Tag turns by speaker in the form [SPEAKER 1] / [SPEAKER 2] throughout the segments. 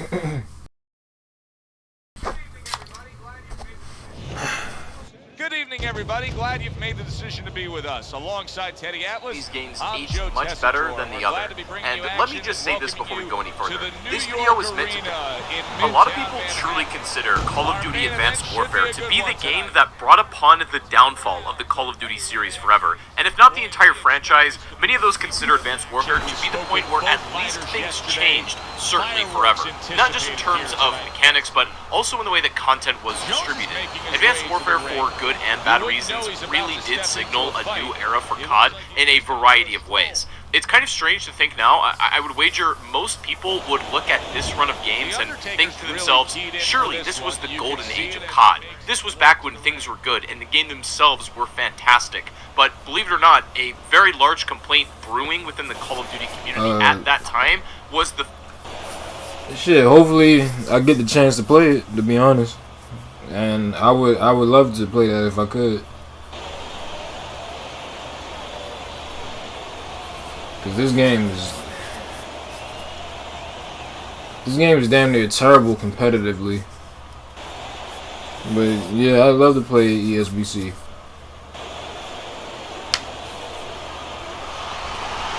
[SPEAKER 1] Good evening, everybody. Glad you've made the decision to be with us. Alongside Teddy Atlas,
[SPEAKER 2] these games aged much better than the other. And let me just say this before we go any further. This video is meant to be. A lot of people truly consider Call of Duty Advanced Warfare to be the game that brought upon the downfall of the Call of Duty series forever. And if not the entire franchise, many of those consider Advanced Warfare to be the point where at least things changed, certainly forever. Not just in terms of mechanics, but also in the way that content was distributed. Advanced Warfare, for good and bad reasons, really did signal a new era for COD in a variety of ways. It's kind of strange to think now. I would wager most people would look at this run of games and think to themselves, surely this was the golden age of COD. This was back when things were good and the game themselves were fantastic. But believe it or not, a very large complaint brewing within the Call of Duty community at that time was the...
[SPEAKER 3] Shit, hopefully I get the chance to play it, to be honest. And I would love to play that if I could. Cause this game is damn near terrible competitively. But yeah, I'd love to play ESBC.
[SPEAKER 2] The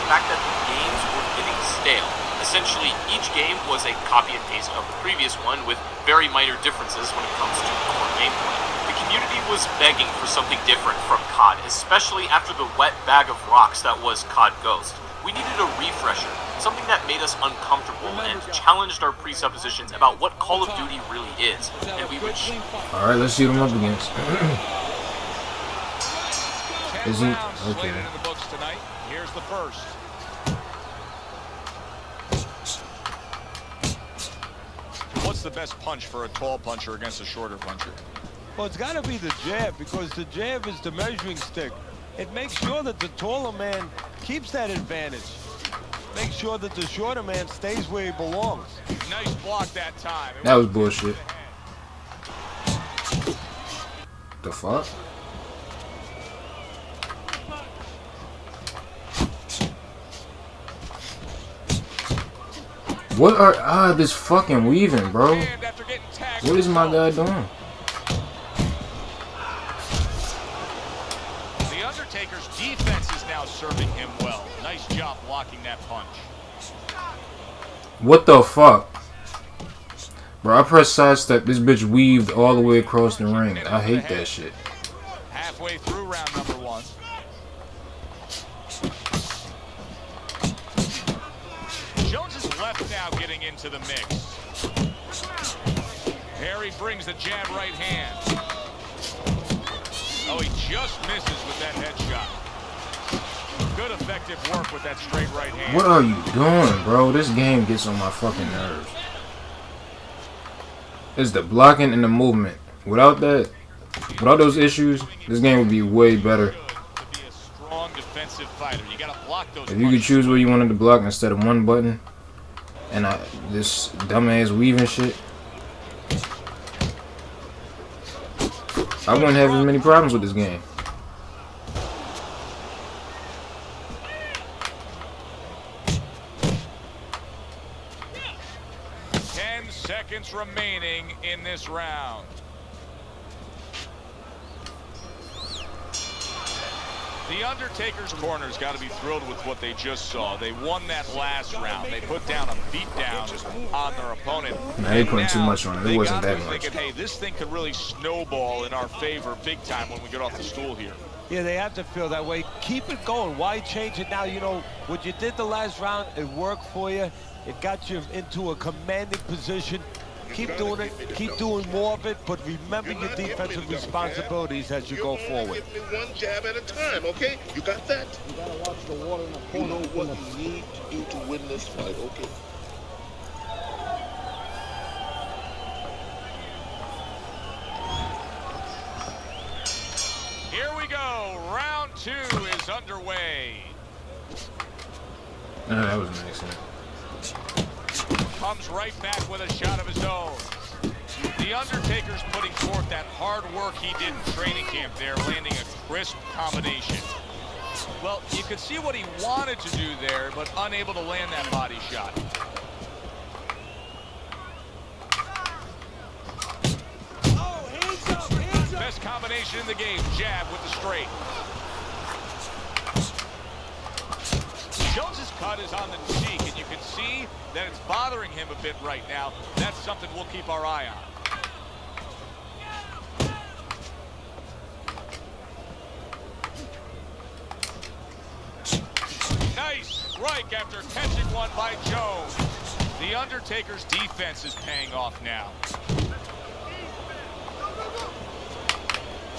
[SPEAKER 2] fact that the games were getting stale. Essentially, each game was a copy and paste of the previous one with very minor differences when it comes to core gameplay. The community was begging for something different from COD, especially after the wet bag of rocks that was COD Ghost. We needed a refresher, something that made us uncomfortable and challenged our presuppositions about what Call of Duty really is. And we would...
[SPEAKER 3] Alright, let's see what I'm up against. Is he? Okay.
[SPEAKER 1] Here's the first. What's the best punch for a tall puncher against a shorter puncher?
[SPEAKER 4] Well, it's got to be the jab, because the jab is the measuring stick. It makes sure that the taller man keeps that advantage. Makes sure that the shorter man stays where he belongs.
[SPEAKER 1] Nice block that time.
[SPEAKER 3] That was bullshit. The fuck? What are this fucking weaving, bro? What is my guy doing?
[SPEAKER 1] The Undertaker's defense is now serving him well. Nice job blocking that punch.
[SPEAKER 3] What the fuck? Bro, I pressed sidestep. This bitch weaved all the way across the ring. I hate that shit.
[SPEAKER 1] Halfway through round number one. Jones is left now getting into the mix. Harry brings the jab right hand. Oh, he just misses with that headshot. Good effective work with that straight right hand.
[SPEAKER 3] What are you doing, bro? This game gets on my fucking nerves. It's the blocking and the movement. Without that, without those issues, this game would be way better. If you could choose where you wanted to block instead of one button, and this dumbass weaving shit, I wouldn't have as many problems with this game.
[SPEAKER 1] Seconds remaining in this round. The Undertaker's corner's got to be thrilled with what they just saw. They won that last round. They put down a beatdown on their opponent.
[SPEAKER 3] Nah, they putting too much on it. It wasn't that much.
[SPEAKER 1] Thinking, hey, this thing could really snowball in our favor big time when we get off the stool here.
[SPEAKER 4] Yeah, they have to feel that way. Keep it going. Why change it now? You know, what you did the last round, it worked for you. It got you into a commanding position. Keep doing it. Keep doing more of it. But remember your defensive responsibilities as you go forward.
[SPEAKER 5] One jab at a time, okay? You got that?
[SPEAKER 6] You gotta watch the water in the corner.
[SPEAKER 5] You know what you need to do to win this fight, okay?
[SPEAKER 1] Here we go. Round two is underway.
[SPEAKER 3] That was nice.
[SPEAKER 1] Comes right back with a shot of his own. The Undertaker's putting forth that hard work he did in training camp there, landing a crisp combination. Well, you could see what he wanted to do there, but unable to land that body shot. combination in the game. Jab with the straight. Jones's cut is on the cheek, and you can see that it's bothering him a bit right now. That's something we'll keep our eye on. Nice strike after catching one by Jones. The Undertaker's defense is paying off now.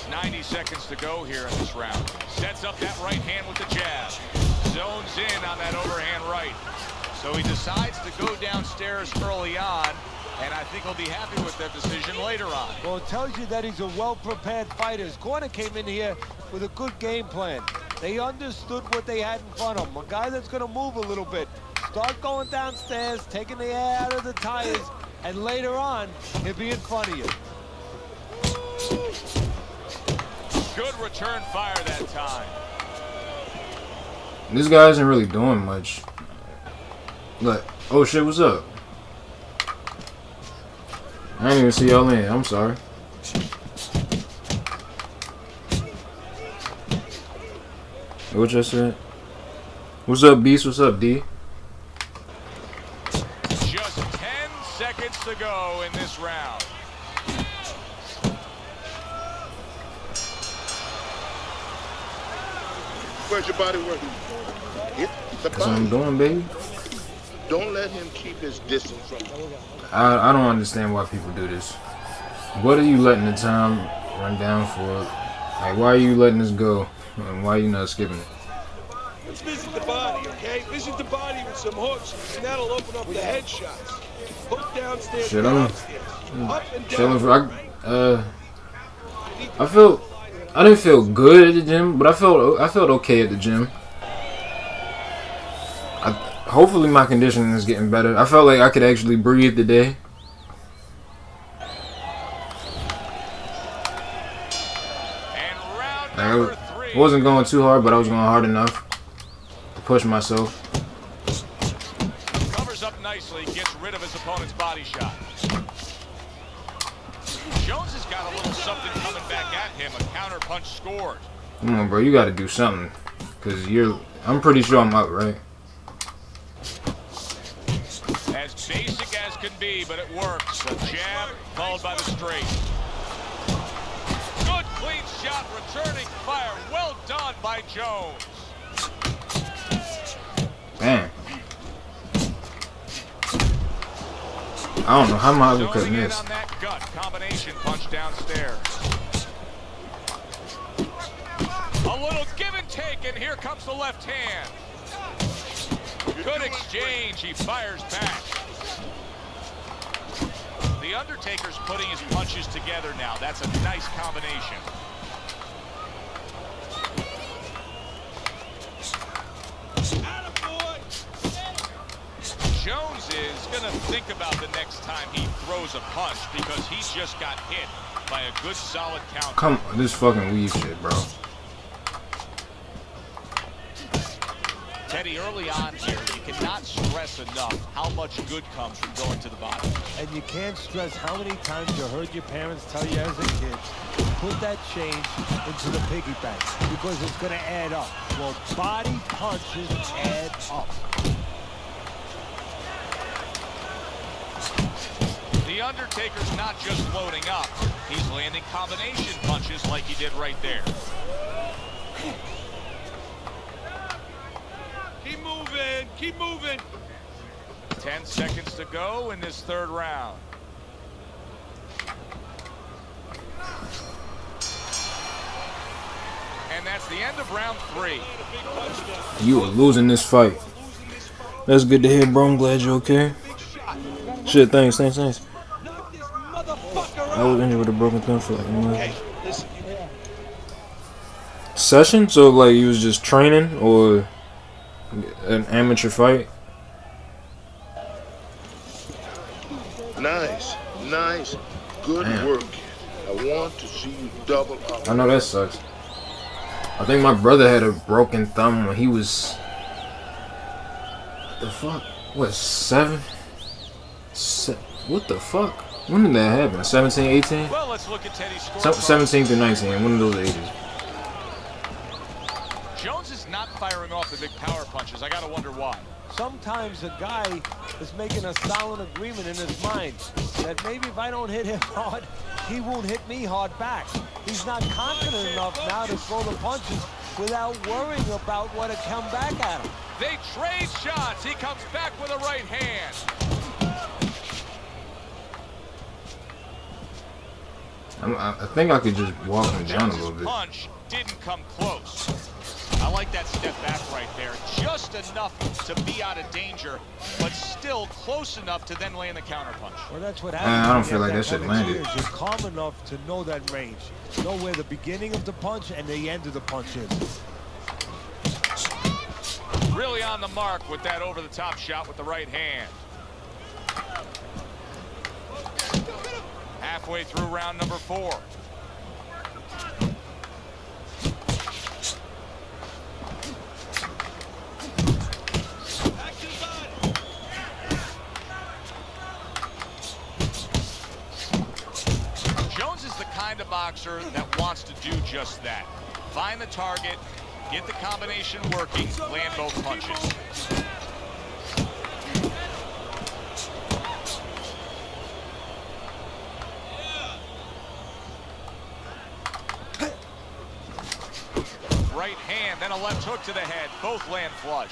[SPEAKER 1] 90 seconds to go here in this round. Sets up that right hand with the jab. Zones in on that overhand right. So he decides to go downstairs early on, and I think he'll be happy with that decision later on.
[SPEAKER 4] Well, it tells you that he's a well-prepared fighter. His corner came in here with a good game plan. They understood what they had in front of them. A guy that's going to move a little bit. Start going downstairs, taking the air out of the tires, and later on, he'll be in front of you.
[SPEAKER 1] Good return fire that time.
[SPEAKER 3] This guy isn't really doing much. But, oh shit, what's up? I didn't even see y'all in. I'm sorry. What you said? What's up, Beast? What's up, D?
[SPEAKER 1] Just 10 seconds to go in this round.
[SPEAKER 5] Where's your body working? Hit the
[SPEAKER 3] That's what
[SPEAKER 5] body.
[SPEAKER 3] I'm doing, baby.
[SPEAKER 5] Don't let him keep his distance from you.
[SPEAKER 3] I don't understand why people do this. What are you letting the time run down for? Like, why are you letting this go? And why are you not skipping it?
[SPEAKER 7] Let's visit the body, okay? Visit the body with some hooks, and that'll open up the headshots. Hook downstairs,
[SPEAKER 3] Shit, I'm
[SPEAKER 7] downstairs. Up and down.
[SPEAKER 3] chilling for. I didn't feel good at the gym, but I felt okay at the gym. Hopefully my conditioning is getting better. I felt like I could actually breathe today.
[SPEAKER 1] And
[SPEAKER 3] I wasn't going too hard, but I was going hard enough to push myself.
[SPEAKER 1] covers up nicely, gets rid of his opponent's body shot. Jones has got a little something coming back at him. A counter punch scored.
[SPEAKER 3] Come on, bro. You got to do something. Because I'm pretty sure I'm out, right?
[SPEAKER 1] As basic as can be, but it works. A jab followed by the straight. Good clean shot, returning fire. Well done by Jones.
[SPEAKER 3] Damn. I don't know how my uppercut
[SPEAKER 1] Zoning in
[SPEAKER 3] missed.
[SPEAKER 1] on that gut combination punch downstairs. A little give and take, and here comes the left hand. Good exchange. He fires back. The Undertaker's putting his punches together now. That's a nice combination. Jones is going to think about the next time he throws a punch because he just got hit by a good solid counter.
[SPEAKER 3] Come on, this fucking weave shit, bro.
[SPEAKER 1] Teddy, early on here, you cannot stress enough how much good comes from going to the body.
[SPEAKER 4] And you can't stress how many times you heard your parents tell you as a kid, put that change into the piggy bank because it's going to add up. Well, body punches add up.
[SPEAKER 1] The Undertaker's not just loading up. He's landing combination punches like he did right there.
[SPEAKER 7] Keep moving, keep moving.
[SPEAKER 1] 10 seconds to go in this third round. And that's the end of round 3.
[SPEAKER 3] You are losing this fight. That's good to hear, bro. I'm glad you're okay. Shit, thanks.
[SPEAKER 7] Knock this motherfucker
[SPEAKER 3] I was
[SPEAKER 7] out.
[SPEAKER 3] injured with a broken thumb for like a month.
[SPEAKER 7] Okay, listen.
[SPEAKER 3] Session? So like you was just training or an amateur fight?
[SPEAKER 5] Nice. Good
[SPEAKER 3] Damn.
[SPEAKER 5] work. I want to see you double up.
[SPEAKER 3] I know that sucks. I think my brother had a broken thumb when he was the fuck? What, 7? What the fuck? When did that happen? 17, 18?
[SPEAKER 1] Well, let's look at Teddy's score.
[SPEAKER 3] 17 through 19. One of those ages.
[SPEAKER 1] Jones is not firing off the big power punches. I gotta wonder why.
[SPEAKER 4] Sometimes a guy is making a solid agreement in his mind that maybe if I don't hit him hard, he won't hit me hard back. He's not confident enough now to throw the punches without worrying about what will come back at him.
[SPEAKER 1] They trade shots. He comes back with a right hand.
[SPEAKER 3] I think I could just walk him down a little bit.
[SPEAKER 1] Punch didn't come close. I like that step back right there. Just enough to be out of danger, but still close enough to then land the counter punch.
[SPEAKER 4] Well, that's what happens.
[SPEAKER 3] I don't feel like that shit landed.
[SPEAKER 4] You're calm enough to know that range. Know where the beginning of the punch and the end of the punch is.
[SPEAKER 1] Really on the mark with that over-the-top shot with the right hand. Halfway through round number 4. Jones is the kind of boxer that wants to do just that. Find the target, get the combination working, land both punches. Right hand, then a left hook to the head. Both land flush.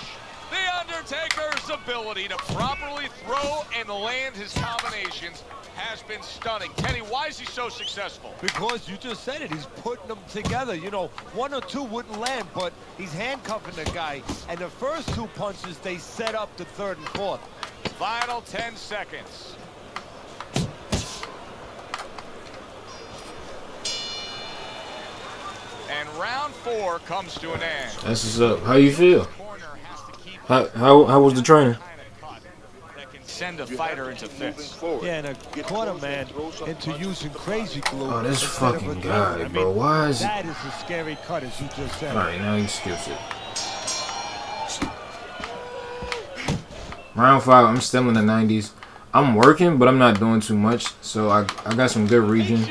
[SPEAKER 1] The Undertaker's ability to properly throw and land his combinations has been stunning. Teddy, why is he so successful?
[SPEAKER 4] Because you just said it. He's putting them together. You know, 1 or 2 wouldn't land, but he's handcuffing the guy. And the first 2 punches, they set up the 3rd and 4th.
[SPEAKER 1] Final 10 seconds. And round 4 comes to an end.
[SPEAKER 3] That's what's up. How you feel? How was the training?
[SPEAKER 1] That can send a fighter into fits.
[SPEAKER 4] Yeah, and a corner man into using crazy glue.
[SPEAKER 3] Oh, this
[SPEAKER 4] instead of
[SPEAKER 3] fucking
[SPEAKER 4] a glue.
[SPEAKER 3] guy,
[SPEAKER 4] I mean,
[SPEAKER 3] bro. Why is it?
[SPEAKER 4] that is a scary cut, as you just said.
[SPEAKER 3] Alright, now he skips it. Round 5, I'm still in the 90s. I'm working, but I'm not doing too much. So I got some good region.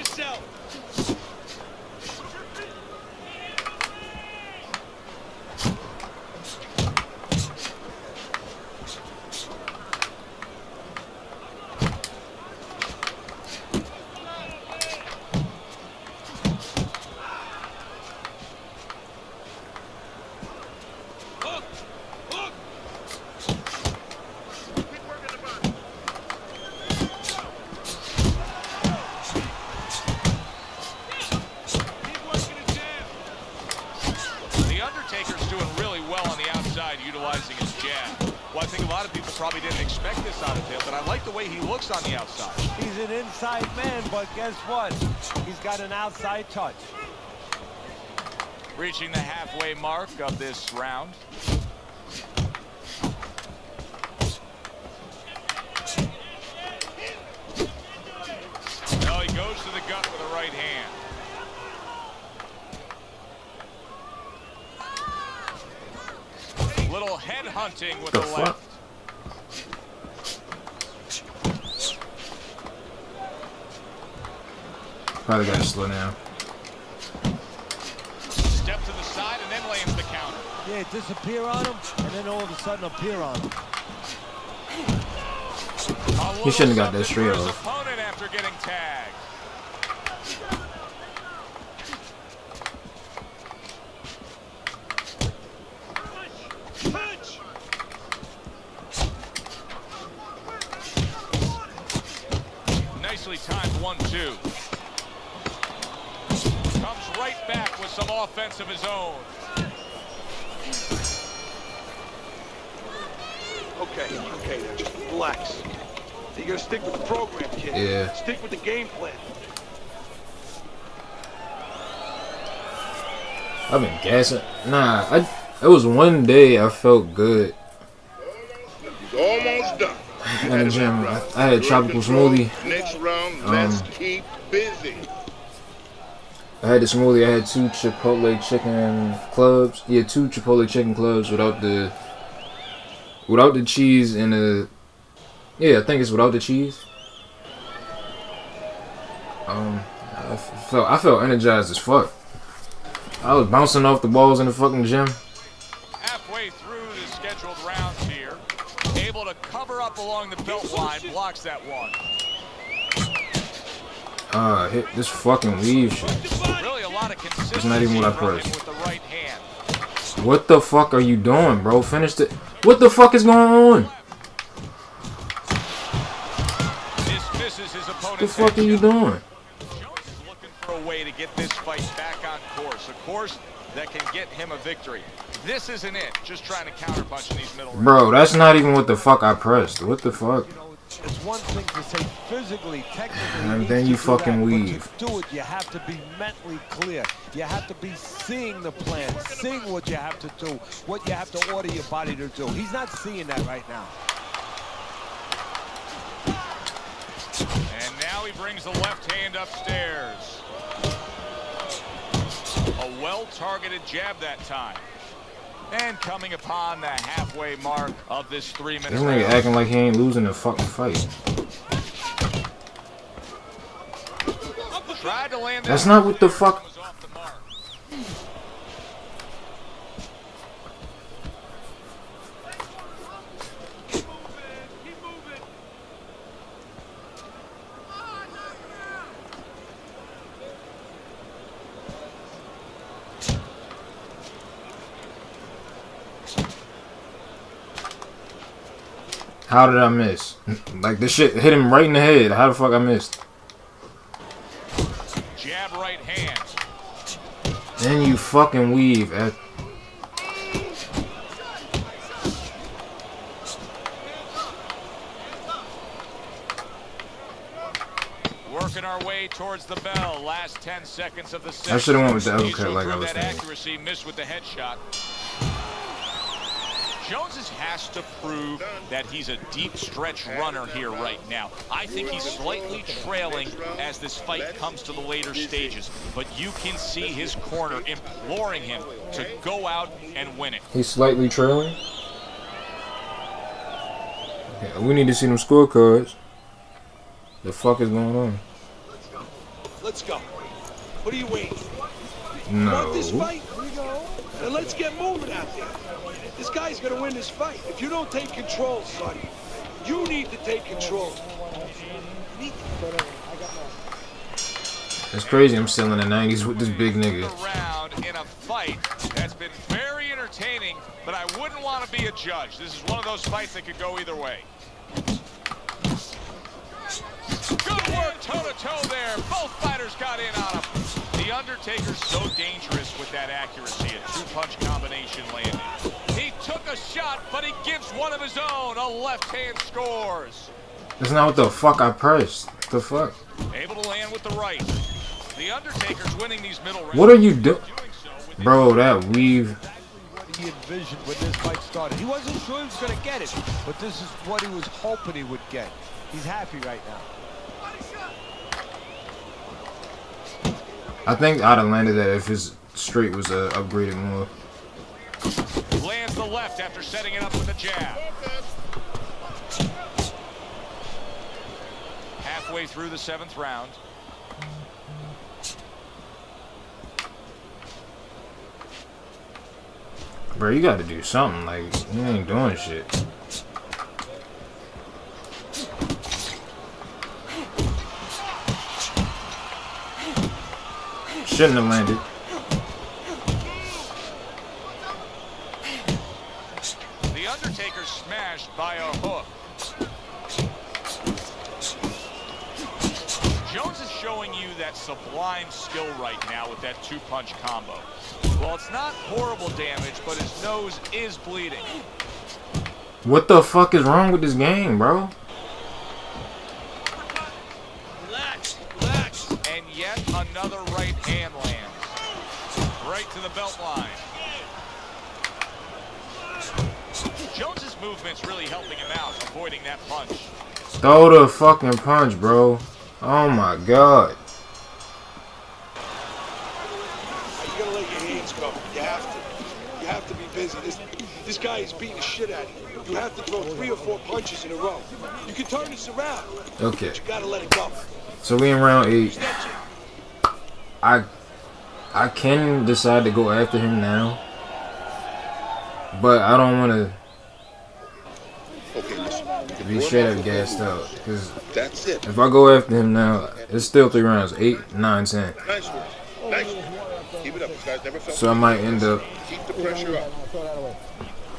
[SPEAKER 1] Utilizing his jab. Well, I think a lot of people probably didn't expect this out of him, but I like the way he looks on the outside.
[SPEAKER 4] He's an inside man, but guess what? He's got an outside touch.
[SPEAKER 1] Reaching the halfway mark of this round. No, he goes to the gut with a right hand. Little head hunting with the left.
[SPEAKER 3] Probably gotta slow down.
[SPEAKER 1] Step to the side and then lands the counter.
[SPEAKER 4] Yeah, disappear on him, and then all of a sudden appear on him.
[SPEAKER 3] He shouldn't have got that straight
[SPEAKER 1] his
[SPEAKER 3] off.
[SPEAKER 1] opponent after getting tagged. Nicely timed 1-2. Comes right back with some offense of his own.
[SPEAKER 7] Okay, now just relax. You gotta stick with the program, kid.
[SPEAKER 3] Yeah.
[SPEAKER 7] Stick with the game plan.
[SPEAKER 3] I've been gassing. Nah, it was one day I felt good.
[SPEAKER 5] He's almost done.
[SPEAKER 3] In the gym, I had a tropical smoothie.
[SPEAKER 5] Next round, let's keep busy.
[SPEAKER 3] I had the smoothie. I had 2 Chipotle chicken clubs. Yeah, 2 Chipotle chicken clubs without the cheese and the. Yeah, I think it's without the cheese. I felt energized as fuck. I was bouncing off the walls in the fucking gym.
[SPEAKER 1] Halfway through the scheduled rounds here, able to cover up along the belt line, blocks that one.
[SPEAKER 3] Hit this fucking weave shit.
[SPEAKER 1] Really a lot of consistency.
[SPEAKER 3] It's not even what I pressed.
[SPEAKER 1] With the right hand.
[SPEAKER 3] What the fuck are you doing, bro? Finish it. What the fuck is going on?
[SPEAKER 1] Dismisses his opponent's
[SPEAKER 3] What the fuck are you doing?
[SPEAKER 1] Jones is looking for a way to get this fight back on course. A course that can get him a victory. This isn't it. Just trying to counterpunch in these middle rounds.
[SPEAKER 3] Bro, that's not even what the fuck I pressed. What the fuck?
[SPEAKER 4] It's one thing to say physically, technically,
[SPEAKER 3] And then you fucking weave.
[SPEAKER 4] But to do it, you have to be mentally clear. You have to be seeing the plan, seeing what you have to do, what you have to order your body to do. He's not seeing that right now.
[SPEAKER 1] And now he brings the left hand upstairs. A well-targeted jab that time. And coming upon the halfway mark of this 3-minute
[SPEAKER 3] This
[SPEAKER 1] round.
[SPEAKER 3] nigga acting like he ain't losing the fucking fight.
[SPEAKER 1] Tried to land
[SPEAKER 3] That's not what the fuck.
[SPEAKER 1] was off the mark.
[SPEAKER 3] How did I miss? Like this shit hit him right in the head. How the fuck I missed?
[SPEAKER 1] Jab right hand.
[SPEAKER 3] Then you fucking weave.
[SPEAKER 1] Working our way towards the bell. Last 10 seconds of the set.
[SPEAKER 3] I should've went with the
[SPEAKER 1] Needs
[SPEAKER 3] uppercut
[SPEAKER 1] to
[SPEAKER 3] like I
[SPEAKER 1] improve
[SPEAKER 3] was
[SPEAKER 1] that
[SPEAKER 3] thinking.
[SPEAKER 1] accuracy, missed with the headshot. Jones has to prove that he's a deep stretch runner here right now. I think he's slightly trailing as this fight comes to the later stages, but you can see his corner imploring him to go out and win it.
[SPEAKER 3] He's slightly trailing. Yeah, we need to see them scorecards. The fuck is going on?
[SPEAKER 7] Let's go. What are you waiting?
[SPEAKER 3] No.
[SPEAKER 7] Want this fight? Then let's get moving out there. This guy's gonna win this fight. If you don't take control, son, you need to take control.
[SPEAKER 3] It's crazy. I'm still in the 90s with this big nigga.
[SPEAKER 1] Around in a fight that's been very entertaining, but I wouldn't want to be a judge. This is one of those fights that could go either way. Good work toe-to-toe there. Both fighters got in on him. The Undertaker's so dangerous with that accuracy. A two-punch combination landing. He took a shot, but he gives one of his own. A left hand scores.
[SPEAKER 3] That's not what the fuck I pressed. What the fuck?
[SPEAKER 1] Able to land with the right. The Undertaker's winning these middle rounds.
[SPEAKER 3] What are you doing?
[SPEAKER 1] So with
[SPEAKER 3] Bro, that weave.
[SPEAKER 4] What he envisioned when this fight started. He wasn't sure he was going to get it, but this is what he was hoping he would get. He's happy right now.
[SPEAKER 3] I think I'd have landed that if his straight was a upgraded move.
[SPEAKER 1] lands the left after setting it up with a jab. Halfway through the 7th round.
[SPEAKER 3] Bro, you got to do something. Like, you ain't doing shit. Shouldn't have landed.
[SPEAKER 1] The Undertaker smashed by a hook. Jones is showing you that sublime skill right now with that two-punch combo. Well, it's not horrible damage, but his nose is bleeding.
[SPEAKER 3] What the fuck is wrong with this game, bro?
[SPEAKER 1] Relax, relax. And yet another right hand lands. Right to the belt line. Jones's movement's really helping him out, avoiding that punch.
[SPEAKER 3] Throw the fucking punch, bro. Oh my god.
[SPEAKER 7] You gotta let your hands go. You have to. You have to be busy. This guy is beating the shit out of you. You have to throw 3 or 4 punches in a row. You can turn this around.
[SPEAKER 3] Okay.
[SPEAKER 7] But you gotta let it go.
[SPEAKER 3] So we in round 8. I can decide to go after him now, but I don't want to be straight up gassed out. Because
[SPEAKER 5] That's it.
[SPEAKER 3] if I go after him now, it's still 3 rounds, 8, 9, 10.
[SPEAKER 5] Nice one. Nice one. Keep it up. This guy's never felt
[SPEAKER 3] So I might end up
[SPEAKER 5] Keep the pressure up.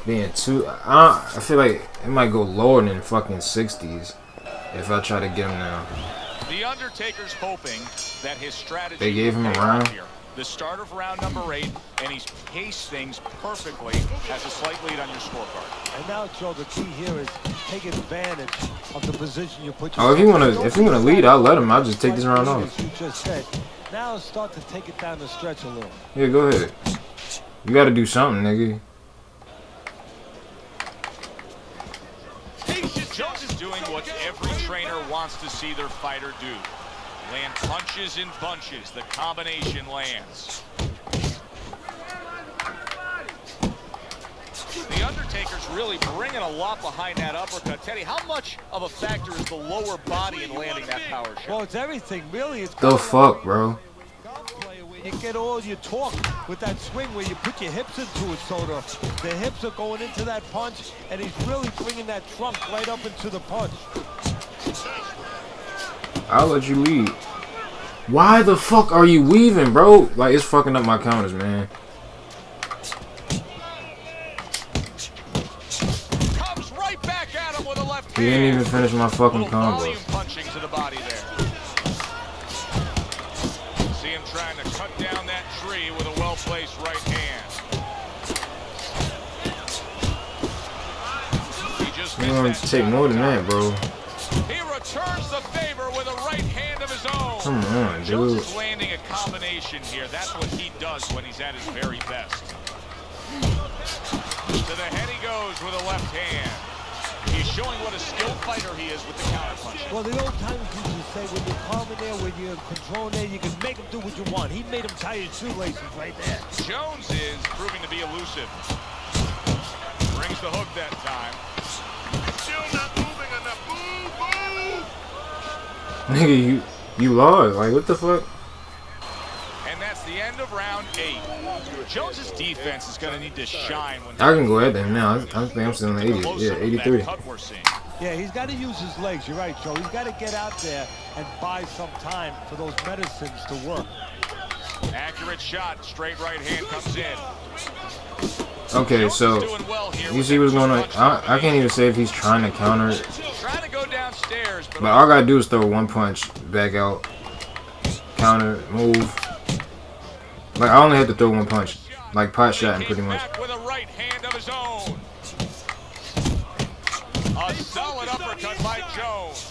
[SPEAKER 3] being too. I feel like it might go lower than fucking 60s if I try to get him now.
[SPEAKER 1] The Undertaker's hoping that his strategy.
[SPEAKER 3] They gave him a round.
[SPEAKER 1] Here. The start of round number 8, and he's paced things perfectly as a slight lead on your scorecard.
[SPEAKER 4] And now, Joe, the key here is taking advantage of the position you put
[SPEAKER 3] Oh, if you wanna lead, I'll let him. I'll just take this round off.
[SPEAKER 4] You just said. Now start to take it down the stretch a little.
[SPEAKER 3] Yeah, go ahead. You gotta do something, nigga.
[SPEAKER 1] Jones is doing what every trainer wants to see their fighter do. Land punches in bunches. The combination lands. The Undertaker's really bringing a lot behind that uppercut. Teddy, how much of a factor is the lower body in landing that power shot?
[SPEAKER 4] Well, it's everything, really. It's
[SPEAKER 3] The fuck, bro?
[SPEAKER 4] You get all your torque with that swing where you put your hips into it, so the hips are going into that punch, and he's really bringing that trunk right up into the punch.
[SPEAKER 3] I'll let you lead. Why the fuck are you weaving, bro? Like, it's fucking up my counters, man.
[SPEAKER 1] Comes right back at him with a left
[SPEAKER 3] He didn't even finish my fucking combo.
[SPEAKER 1] volume punching to the body there. See him trying to cut down that tree with a well-placed right hand. He just
[SPEAKER 3] You want to take more than that, bro.
[SPEAKER 1] He returns the favor with a right hand of his own.
[SPEAKER 3] Come on,
[SPEAKER 1] Jones
[SPEAKER 3] dude.
[SPEAKER 1] is landing a combination here. That's what he does when he's at his very best. To the head he goes with a left hand. He's showing what a skilled fighter he is with the counterpunch.
[SPEAKER 4] Well, the old timers used to say when you're calm in there, when you're in control in there, you can make him do what you want. He made him tie his shoelaces right there.
[SPEAKER 1] Jones is proving to be elusive. Brings the hook that time.
[SPEAKER 5] Still not moving enough. Move, move.
[SPEAKER 3] Nigga, you lost. Like, what the fuck?
[SPEAKER 1] And that's the end of round 8. Jones's defense is going to need to shine when
[SPEAKER 3] I can go ahead then now. I think I'm still in the 80s. Yeah, 83.
[SPEAKER 4] Yeah, he's got to use his legs. You're right, Joe. He's got to get out there and buy some time for those medicines to work.
[SPEAKER 1] Accurate shot. Straight right hand comes in.
[SPEAKER 3] Okay, so you see what's going on? I can't even say if he's trying to counter it.
[SPEAKER 1] Trying to go downstairs,
[SPEAKER 3] But all I gotta do is throw one punch, back out, counter, move. Like, I only have to throw one punch. Like pot shotting pretty much.
[SPEAKER 1] With a right hand of his own. A solid uppercut by Jones.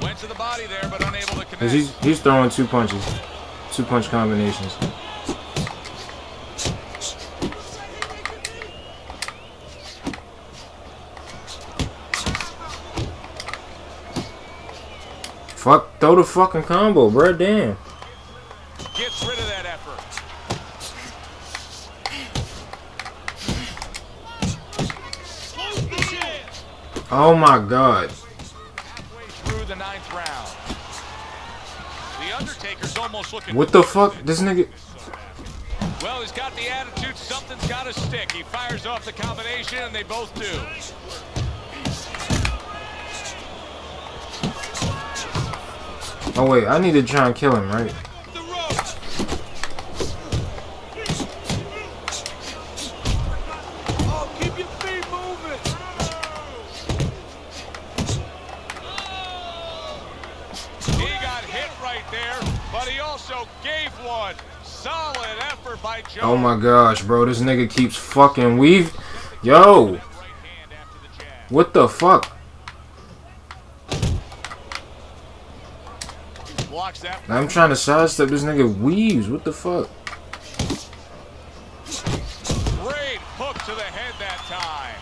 [SPEAKER 1] Went to the body there, but unable to connect.
[SPEAKER 3] Cause he's throwing 2 punches. 2 punch combinations. Fuck, throw the fucking combo, bro. Damn.
[SPEAKER 1] Gets rid of that effort.
[SPEAKER 3] Oh my god.
[SPEAKER 1] Halfway through the 9th round. The Undertaker's almost looking.
[SPEAKER 3] What the fuck? This nigga.
[SPEAKER 1] Well, he's got the attitude. Something's got to stick. He fires off the combination, and they both do.
[SPEAKER 3] Oh wait, I need to try and kill him, right?
[SPEAKER 7] Oh, keep your feet moving.
[SPEAKER 1] He got hit right there, but he also gave one. Solid effort by Jones.
[SPEAKER 3] Oh my gosh, bro, this nigga keeps fucking weave. Yo, what the fuck?
[SPEAKER 1] Blocks that.
[SPEAKER 3] I'm trying to sidestep this nigga weaves. What the fuck?
[SPEAKER 1] Great hook to the head that time.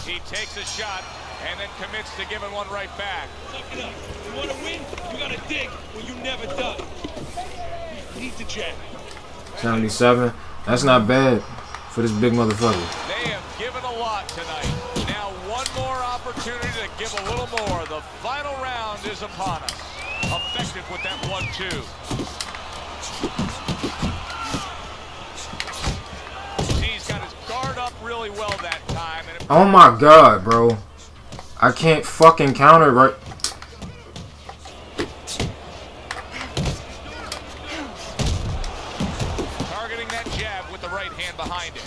[SPEAKER 1] He takes a shot and then commits to giving one right back.
[SPEAKER 7] Suck it up. You want to win? You got to dig when you never done. Need the jab.
[SPEAKER 3] 77. That's not bad for this big motherfucker.
[SPEAKER 1] They have given a lot tonight. Now one more opportunity to give a little more. The final round is upon us. Effective with that 1-2. He's got his guard up really well that time. And
[SPEAKER 3] oh my god, bro. I can't fucking counter right.
[SPEAKER 1] targeting that jab with the right hand behind it.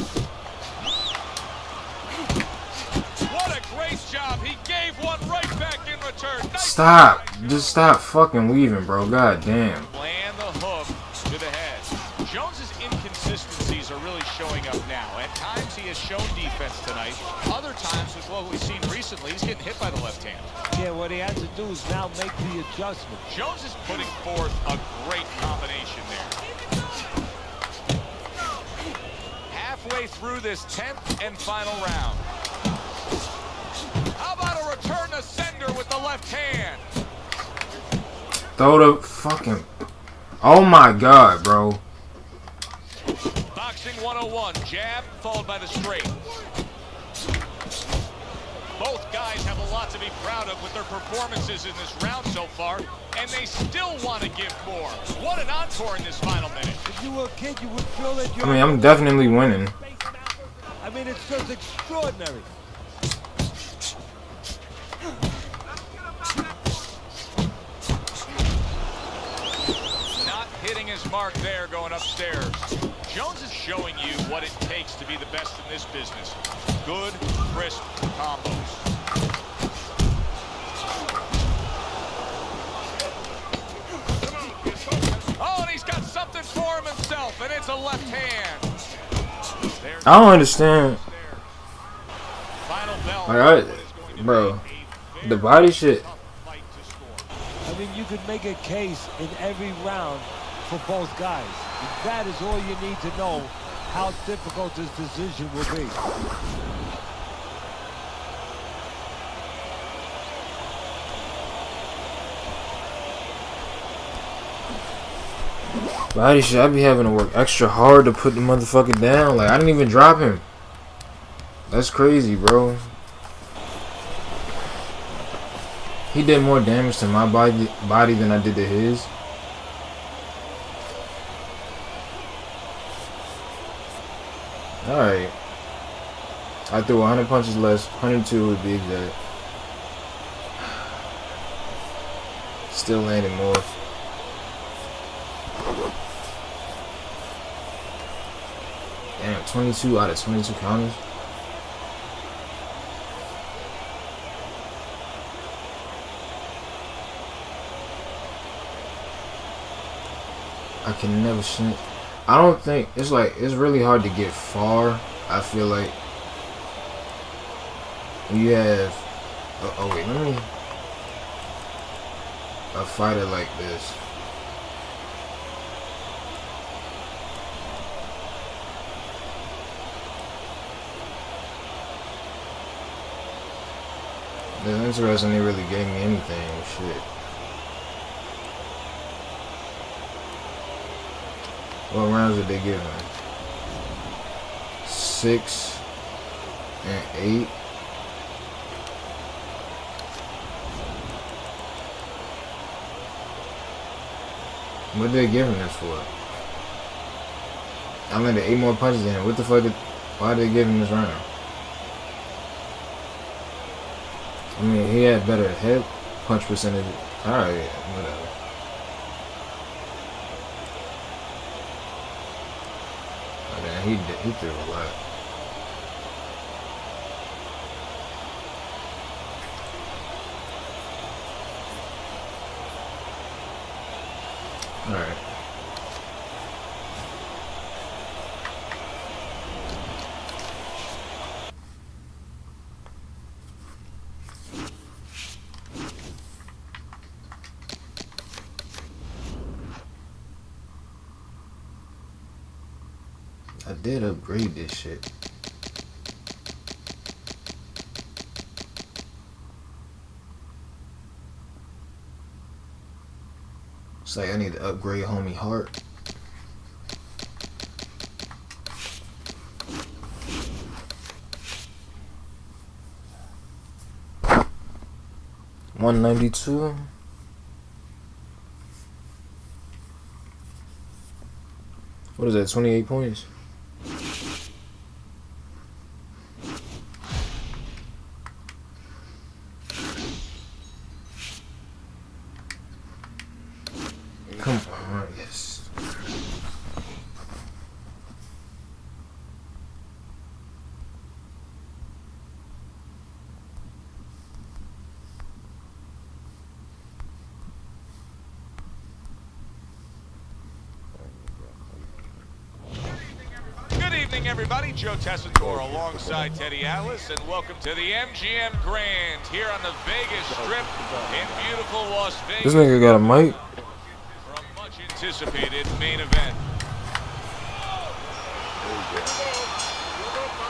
[SPEAKER 1] What a great job. He gave one right back in return. Nice.
[SPEAKER 3] Stop. Just stop fucking weaving, bro. God damn.
[SPEAKER 1] Land the hook to the head. Jones's inconsistencies are really showing up now. At times he has shown defense tonight. Other times, with what we've seen recently, he's getting hit by the left hand.
[SPEAKER 4] Yeah, what he has to do is now make the adjustment.
[SPEAKER 1] Jones is putting forth a great combination there. Halfway through this 10th and final round. How about a return to sender with the left hand?
[SPEAKER 3] Throw the fucking... oh my god, bro.
[SPEAKER 1] Boxing 101, jab followed by the straight. Both guys have a lot to be proud of with their performances in this round so far, and they still want to give more. What an encore in this final minute.
[SPEAKER 4] If you were a kid, you would feel that you're...
[SPEAKER 3] I mean, I'm definitely winning.
[SPEAKER 4] I mean, it's just extraordinary.
[SPEAKER 1] Not hitting his mark there going upstairs. Jones is showing you what it takes to be the best in this business. Good, crisp combos. Oh, and he's got something for him himself, and it's a left hand. There's
[SPEAKER 3] I don't understand.
[SPEAKER 1] final bell.
[SPEAKER 3] Like, bro, the body shit.
[SPEAKER 4] I mean, you could make a case in every round for both guys. That is all you need to know how difficult this decision will be.
[SPEAKER 3] Body shit, I be having to work extra hard to put the motherfucker down. Like, I didn't even drop him. That's crazy, bro. He did more damage to my body than I did to his. Alright. I threw 100 punches less. 102 would be exact. Still landing more. Damn, 22 out of 22 counters. I can never snitch. I don't think it's like it's really hard to get far. I feel like you have oh wait, let me a fighter like this. It's interesting they really gave me anything. Shit. What rounds did they give me? 6 and 8. What are they giving this for? I landed 8 more punches in. What the fuck why are they giving this round? I mean, he had better head punch percentage. Alright, whatever. He threw a lot. Alright. I did upgrade this shit. It's like I need to upgrade homie heart. 192. What is that? 28 points. Come on, yes.
[SPEAKER 1] Good evening, everybody. Joe Tessitore alongside Teddy Atlas, and welcome to the MGM Grand here on the Vegas Strip in beautiful Las Vegas.
[SPEAKER 3] This nigga got a mic.
[SPEAKER 1] From much anticipated main event.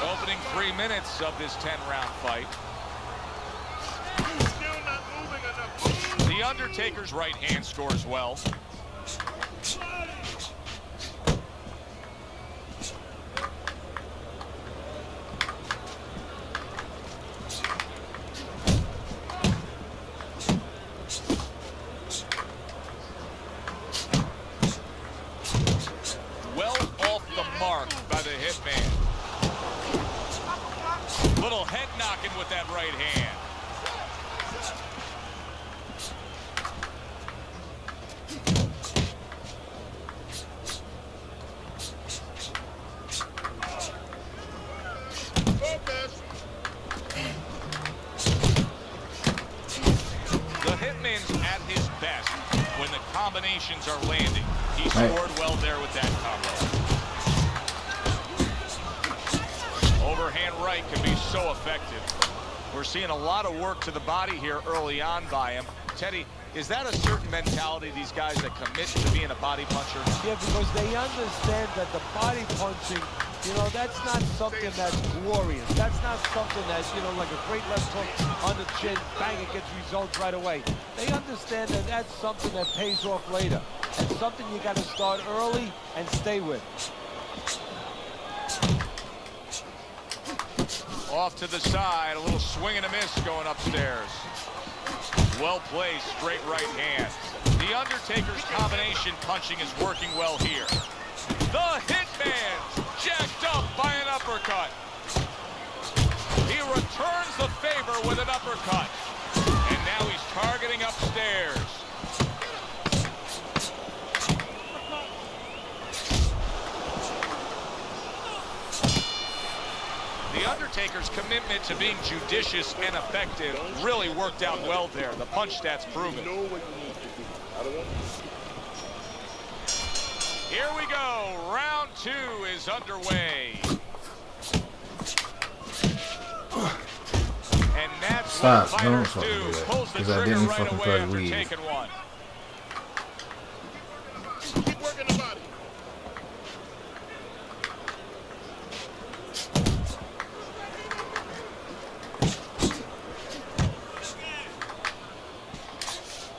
[SPEAKER 1] Opening 3 minutes of this 10-round fight. The Undertaker's right hand scores well. Well off the mark by the hitman. Little head knocking with that right hand. The hitman's at his best when the combinations are landing. He scored well there with that combo. Overhand right can be so effective. We're seeing a lot of work to the body here early on by him. Teddy, is that a certain mentality, these guys that commit to being a body puncher?
[SPEAKER 4] Yeah, because they understand that the body punching, you know, that's not something that's glorious. That's not something that's, you know, like a great left hook on the chin, bang, it gets results right away. They understand that that's something that pays off later. And something you got to start early and stay with.
[SPEAKER 1] Off to the side, a little swing and a miss going upstairs. Well placed, straight right hand. The Undertaker's combination punching is working well here. The hitman jacked up by an uppercut. He returns the favor with an uppercut. And now he's targeting upstairs. The Undertaker's commitment to being judicious and effective really worked out well there. The punch stats prove it. Here we go. Round 2 is underway. And that's
[SPEAKER 3] Stop.
[SPEAKER 1] what
[SPEAKER 3] Don't
[SPEAKER 1] fighters do.
[SPEAKER 3] do that,
[SPEAKER 1] Pulls the
[SPEAKER 3] 'cause I
[SPEAKER 1] trigger
[SPEAKER 3] didn't
[SPEAKER 1] right
[SPEAKER 3] fucking
[SPEAKER 1] away
[SPEAKER 3] try to
[SPEAKER 1] after
[SPEAKER 3] leave.
[SPEAKER 1] taking one.
[SPEAKER 5] Keep working the body.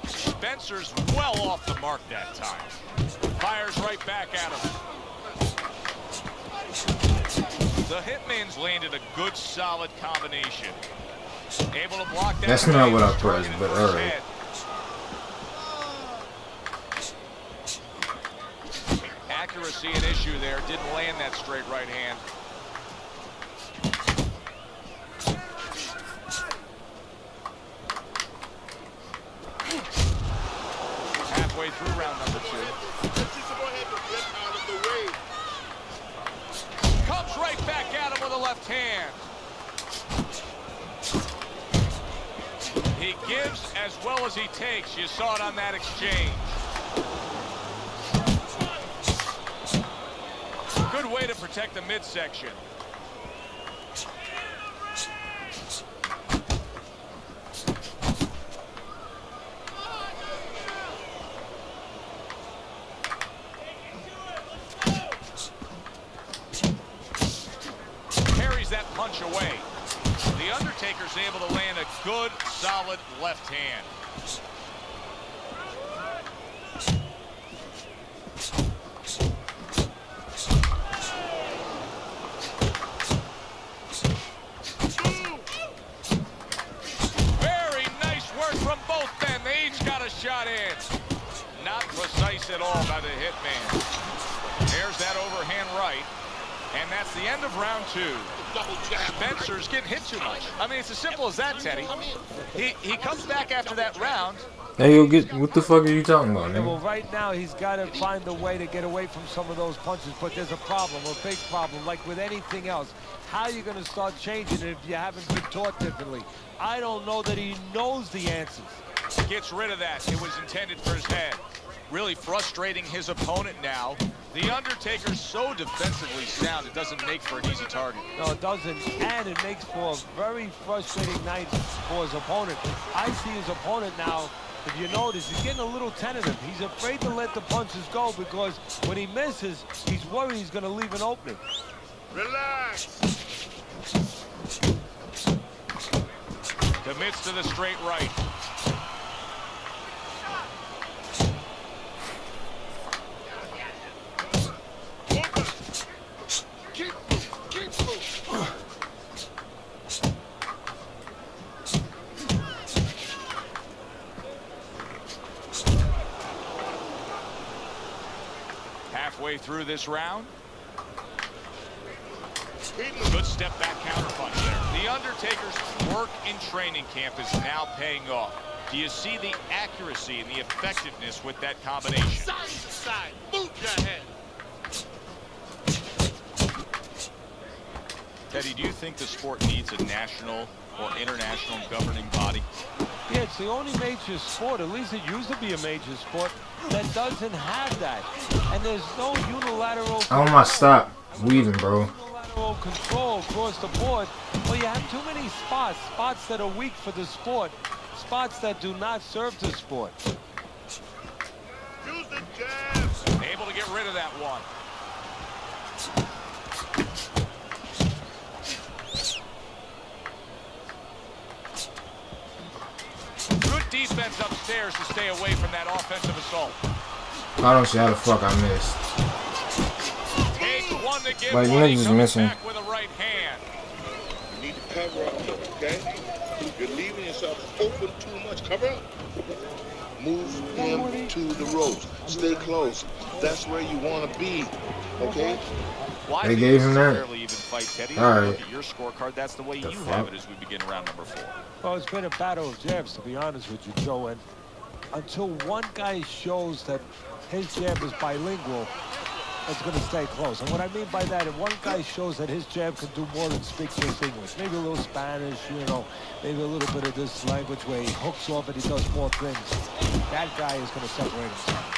[SPEAKER 1] Spencer's well off the mark that time. Fires right back at him. The hitman's landed a good, solid combination. Able to block that.
[SPEAKER 3] That's not what I
[SPEAKER 1] range,
[SPEAKER 3] pressed,
[SPEAKER 1] targeting
[SPEAKER 3] but
[SPEAKER 1] for his
[SPEAKER 3] alright.
[SPEAKER 1] head. Accuracy an issue there. Didn't land that straight right hand. Halfway through round number 2. Comes right back at him with a left hand. He gives as well as he takes. You saw it on that exchange. Good way to protect the midsection. Carries that punch away. The Undertaker's able to land a good, solid left hand. Very nice work from phased at all by the hitman. There's that overhand right. And that's the end of round 2. Spencer's getting hit too much. I mean, it's as simple as that, Teddy. He comes back after that round.
[SPEAKER 3] Hey, yo, what the fuck are you talking about,
[SPEAKER 4] Yeah,
[SPEAKER 3] nigga?
[SPEAKER 4] well, right now, he's got to find a way to get away from some of those punches, but there's a problem, a big problem, like with anything else. How are you going to start changing it if you haven't been taught differently? I don't know that he knows the answers.
[SPEAKER 1] Gets rid of that. It was intended for his head. Really frustrating his opponent now. The Undertaker's so defensively sound, it doesn't make for an easy target.
[SPEAKER 4] No, it doesn't, and it makes for a very frustrating night for his opponent. I see his opponent now, if you notice, he's getting a little tentative. He's afraid to let the punches go because when he misses, he's worried he's going to leave an opening.
[SPEAKER 5] Relax.
[SPEAKER 1] Commits to the straight right. Halfway through this round. Good step back counter punch there. The Undertaker's work in training camp is now paying off. Do you see the accuracy and the effectiveness with that combination?
[SPEAKER 5] Side to side. Move your head.
[SPEAKER 1] Teddy, do you think the sport needs a national or international governing body?
[SPEAKER 4] Yeah, it's the only major sport, at least it used to be a major sport, that doesn't have that. And there's no unilateral...
[SPEAKER 3] I want my stop weaving, bro.
[SPEAKER 4] Unilateral control across the board. Well, you have too many spots that are weak for the sport, spots that do not serve the sport.
[SPEAKER 5] Use the jabs.
[SPEAKER 1] Able to get rid of that one. Good defense upstairs to stay away from that offensive assault.
[SPEAKER 3] I don't see how the fuck I missed.
[SPEAKER 1] Takes one to give
[SPEAKER 3] Like,
[SPEAKER 1] one. He
[SPEAKER 3] niggas
[SPEAKER 1] comes
[SPEAKER 3] missing.
[SPEAKER 1] back with a right hand.
[SPEAKER 5] You need to cover up, okay? You're leaving yourself open too much. Cover up. Move him to the ropes. Stay close. That's where you want to be, okay?
[SPEAKER 1] Well,
[SPEAKER 3] They gave him that?
[SPEAKER 1] fairly even fight, Teddy.
[SPEAKER 3] All right.
[SPEAKER 1] Look at your scorecard. That's the way
[SPEAKER 3] The
[SPEAKER 1] you
[SPEAKER 3] fuck?
[SPEAKER 1] have it as we begin round number 4.
[SPEAKER 4] Well, it's been a battle of jabs, to be honest with you, Joe. And until one guy shows that his jab is bilingual, it's going to stay close. And what I mean by that, if one guy shows that his jab can do more than speak just English, maybe a little Spanish, you know, maybe a little bit of this language where he hooks off and he does more things, that guy is going to separate himself.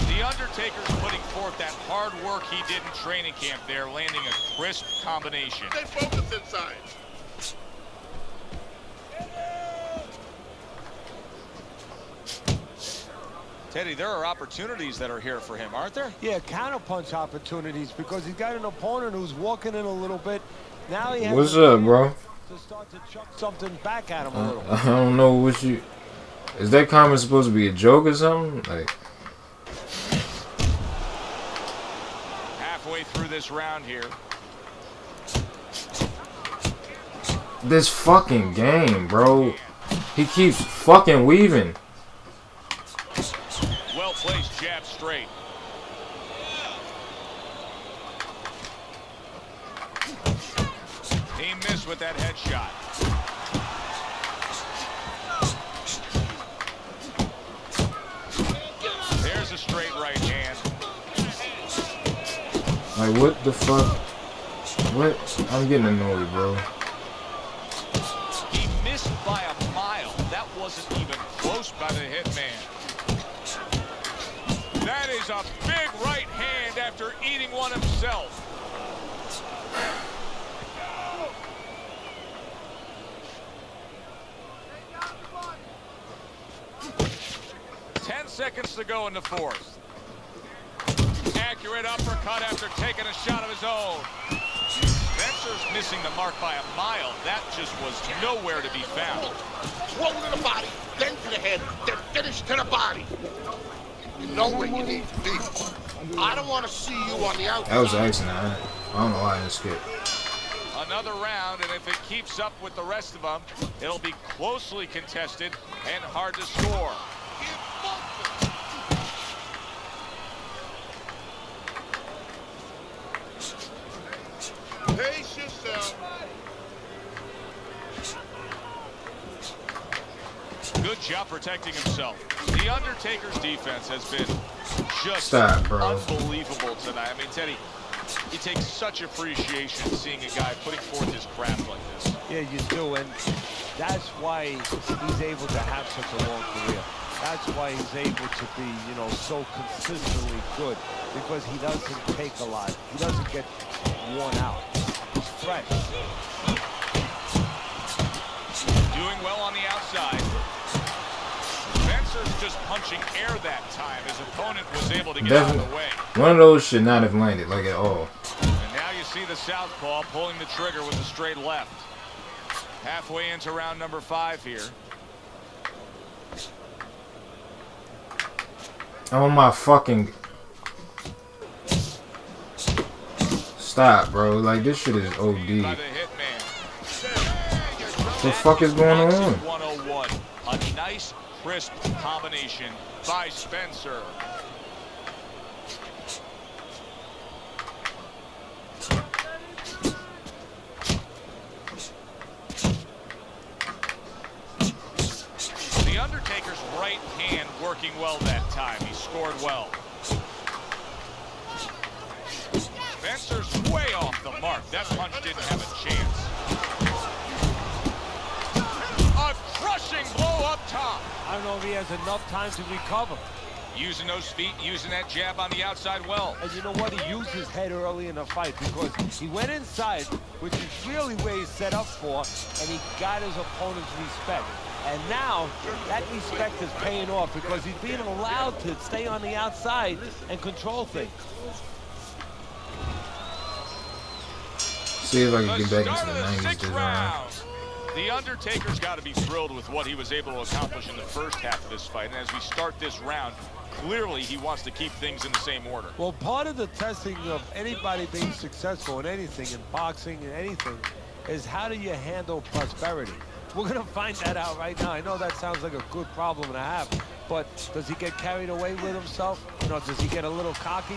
[SPEAKER 1] The Undertaker's putting forth that hard work he did in training camp there, landing a crisp combination.
[SPEAKER 5] Stay focused inside.
[SPEAKER 1] Teddy, there are opportunities that are here for him, aren't there?
[SPEAKER 4] Yeah, counterpunch opportunities because he's got an opponent who's walking in a little bit. Now he has
[SPEAKER 3] What's up, bro?
[SPEAKER 4] to start to chuck something back at him a little.
[SPEAKER 3] I don't know what you... Is that comment supposed to be a joke or something? Like...
[SPEAKER 1] Halfway through this round here.
[SPEAKER 3] This fucking game, bro. He keeps fucking weaving.
[SPEAKER 1] Well-placed jab straight. He missed with that headshot. There's a straight right hand.
[SPEAKER 3] Like, what the fuck? What? I'm getting annoyed, bro.
[SPEAKER 1] He missed by a mile. That wasn't even close by the hitman. That is a big right hand after eating one himself. Ten seconds to go in the fourth. Accurate uppercut after taking a shot of his own. Spencer's missing the mark by a mile. That just was nowhere to be found.
[SPEAKER 5] Throw to the body, then to the head, then finish to the body. You know where you need to be. I don't want to see you on the outside.
[SPEAKER 3] That was an accident. I don't know why I didn't skip.
[SPEAKER 1] Another round, and if it keeps up with the rest of them, it'll be closely contested and hard to score.
[SPEAKER 5] yourself.
[SPEAKER 1] Good job protecting himself. The Undertaker's defense has been just unbelievable tonight. I mean, Teddy, you take such appreciation seeing a guy putting forth his craft like this.
[SPEAKER 4] Yeah, you do, and that's why he's able to have such a long career. That's why he's able to be, you know, so consistently good, because he doesn't take a lot. He doesn't get worn out. He's fresh.
[SPEAKER 1] Doing well on the outside. Spencer's just punching air that time. His opponent was able to get out of the way.
[SPEAKER 3] One of those should not have landed like at all.
[SPEAKER 1] And now you see the southpaw pulling the trigger with a straight left. Halfway into round number 5 here.
[SPEAKER 3] Oh my fucking... Stop, bro. Like, this shit is OD. What the fuck is going on?
[SPEAKER 1] 101. A nice, crisp combination by Spencer. The Undertaker's right hand working well that time. He scored well. Spencer's way off the mark. That punch didn't have a chance. A crushing blow up top.
[SPEAKER 4] I don't know if he has enough time to recover.
[SPEAKER 1] Using those feet, using that jab on the outside well.
[SPEAKER 4] And you know what? He used his head early in the fight because he went inside, which is really where he's set up for, and he got his opponent's respect. And now, that respect is paying off because he's being allowed to stay on the outside and control things.
[SPEAKER 3] See if I can get back into the 90s this round.
[SPEAKER 1] The Undertaker's got to be thrilled with what he was able to accomplish in the first half of this fight. And as we start this round, clearly he wants to keep things in the same order.
[SPEAKER 4] Well, part of the testing of anybody being successful in anything, in boxing and anything, is how do you handle prosperity? We're going to find that out right now. I know that sounds like a good problem to have, but does he get carried away with himself? You know, does he get a little cocky?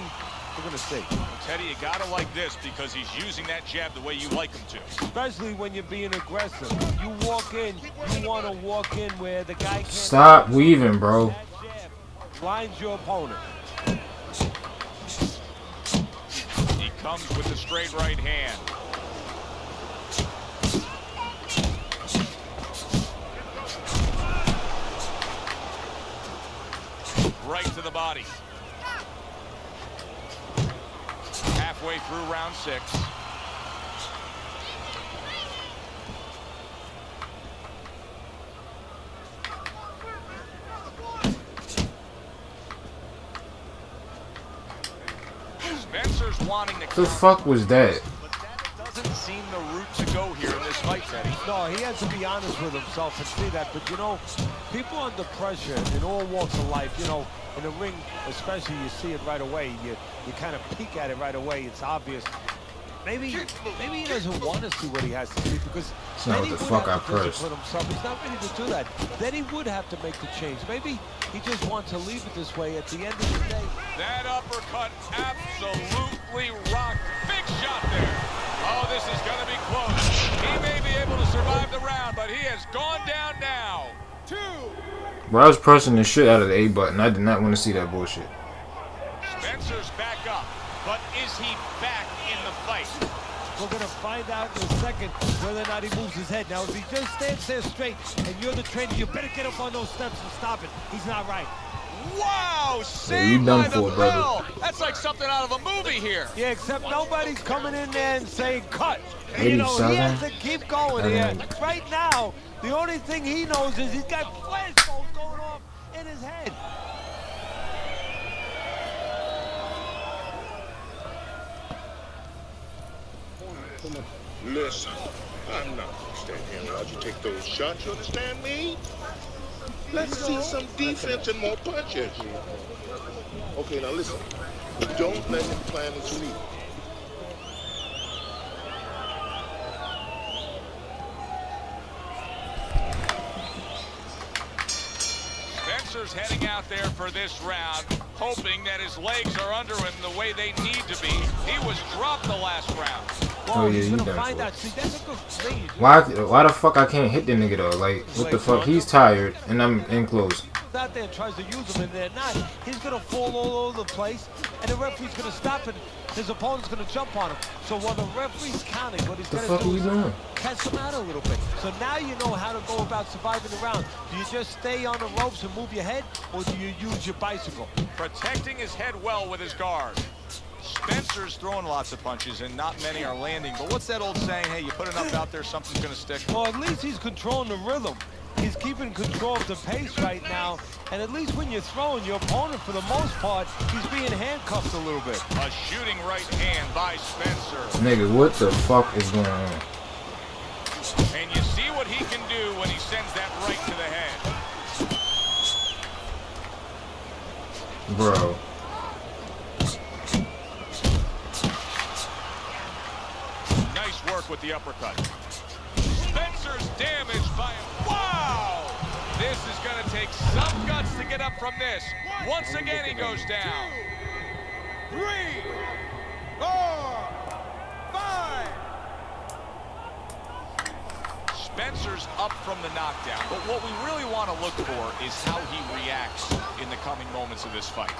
[SPEAKER 4] We're going to see.
[SPEAKER 1] Well, Teddy, you got to like this because he's using that jab the way you like him to.
[SPEAKER 4] Especially when you're being aggressive. You walk in, you want to walk in where the guy can't...
[SPEAKER 3] Stop weaving, bro.
[SPEAKER 4] That jab blinds your opponent.
[SPEAKER 1] He comes with the straight right hand. Right to the body. Halfway through round 6. Spencer's wanting to...
[SPEAKER 3] The fuck was that?
[SPEAKER 1] But that doesn't seem the route to go here in this fight, Teddy.
[SPEAKER 4] No, he has to be honest with himself and see that. But, you know, people under pressure in all walks of life, you know, in the ring especially, you see it right away. You kind of peek at it right away. It's obvious. Maybe he doesn't want to see what he has to see because
[SPEAKER 3] it's not what the fuck I pressed.
[SPEAKER 4] Himself. He's not ready to do that. Then he would have to make the change. Maybe he just wants to leave it this way at the end of the day.
[SPEAKER 1] That uppercut absolutely rocked. Big shot there. Oh, this is going to be close. He may be able to survive the round, but he has gone down now. 2.
[SPEAKER 3] Well, I was pressing the shit out of the A button. I did not want to see that bullshit.
[SPEAKER 1] Spencer's back up, but is he back in the fight?
[SPEAKER 4] We're going to find out in a second whether or not he moves his head. Now, if he just stands there straight and you're the trainer, you better get up on those steps and stop it. He's not right.
[SPEAKER 1] Wow,
[SPEAKER 3] Yeah,
[SPEAKER 1] saved
[SPEAKER 3] you done
[SPEAKER 1] by the
[SPEAKER 3] for it,
[SPEAKER 1] bell.
[SPEAKER 3] brother.
[SPEAKER 1] That's like something out of a movie here.
[SPEAKER 4] Yeah, except nobody's coming in there and saying cut. And,
[SPEAKER 3] 87?
[SPEAKER 4] you know, he has to keep going here.
[SPEAKER 3] And
[SPEAKER 4] Right now, the only thing he knows is he's got flashballs going off in his head.
[SPEAKER 5] Listen, I'm not going to stand here and watch you take those shots. You understand me? Let's see some defense and more punches. Okay, now listen. Don't let him plan his lead.
[SPEAKER 1] Spencer's heading out there for this round, hoping that his legs are under him the way they need to be. He was dropped the last round.
[SPEAKER 3] Oh yeah,
[SPEAKER 4] he's
[SPEAKER 3] you
[SPEAKER 4] gonna
[SPEAKER 3] done
[SPEAKER 4] find
[SPEAKER 3] for.
[SPEAKER 4] out. See, that's a good play.
[SPEAKER 3] Why the fuck I can't hit the nigga though? Like, what the fuck? He's tired and I'm in close.
[SPEAKER 4] Out there and tries to use them and they're not. He's gonna fall all over the place, and the referee's gonna stop it. His opponent's gonna jump on him. So while the referee's counting, what he's
[SPEAKER 3] The
[SPEAKER 4] gonna
[SPEAKER 3] fuck are
[SPEAKER 4] do
[SPEAKER 3] you
[SPEAKER 4] is
[SPEAKER 3] doing?
[SPEAKER 4] catch him out a little bit. So now you know how to go about surviving the round. Do you just stay on the ropes and move your head, or do you use your bicycle?
[SPEAKER 1] Protecting his head well with his guard. Spencer's throwing lots of punches and not many are landing. But what's that old saying? Hey, you put enough out there, something's gonna stick.
[SPEAKER 4] Well, at least he's controlling the rhythm. He's keeping control of the pace right now, and at least when you're throwing, your opponent, for the most part, he's being handcuffed a little bit.
[SPEAKER 1] A shooting right hand by Spencer.
[SPEAKER 3] Nigga, what the fuck is going on?
[SPEAKER 1] And you see what he can do when he sends that right to the head.
[SPEAKER 3] Bro.
[SPEAKER 1] Nice work with the uppercut. Spencer's damaged by him. Wow! This is going to take some guts to get up from this. Once again, he goes down.
[SPEAKER 7] 2, 3, 4, 5.
[SPEAKER 1] Spencer's up from the knockdown, but what we really want to look for is how he reacts in the coming moments of this fight.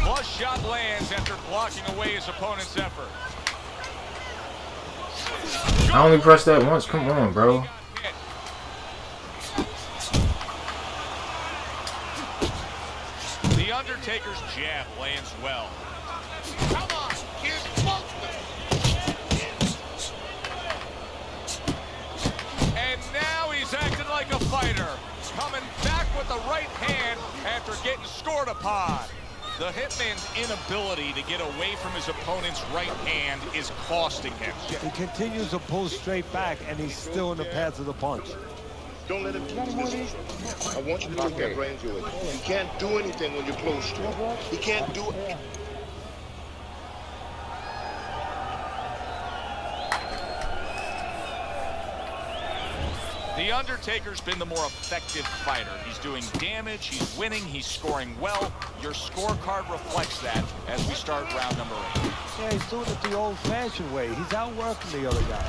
[SPEAKER 1] Flush shot lands after blocking away his opponent's effort.
[SPEAKER 3] I only pressed that once. Come on, bro.
[SPEAKER 1] The Undertaker's jab lands well.
[SPEAKER 5] Come on, kid, smoke
[SPEAKER 1] And now he's acting like a fighter, coming back with the right hand after getting scored upon. The Hitman's inability to get away from his opponent's right hand is costing him.
[SPEAKER 4] He continues to pull straight back, and he's still in the path of the punch.
[SPEAKER 5] Don't let him listen. I want you to take that range away. He can't do anything when you're close to him. He can't do it.
[SPEAKER 1] The Undertaker's been the more effective fighter. He's doing damage, he's winning, he's scoring well. Your scorecard reflects that as we start round number 8.
[SPEAKER 4] Yeah, he's doing it the old-fashioned way. He's outworking the other guy.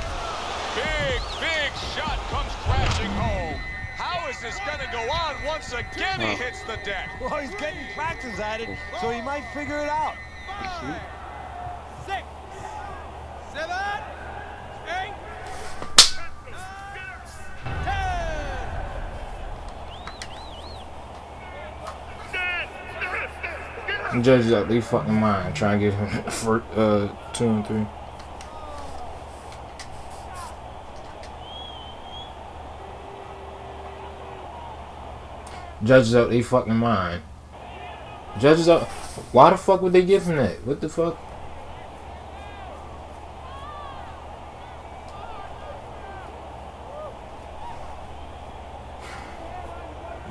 [SPEAKER 1] Big shot comes crashing home. How is this going to go on? Once again, he hits the deck.
[SPEAKER 4] Well, he's getting practice at it, so he might figure it out.
[SPEAKER 7] 5, 6, 7, 8, 10.
[SPEAKER 3] Judges out, they fucking mind. Try and get him for 2 and 3. Judges out, they fucking mind. Judges out. Why the fuck would they give him that? What the fuck?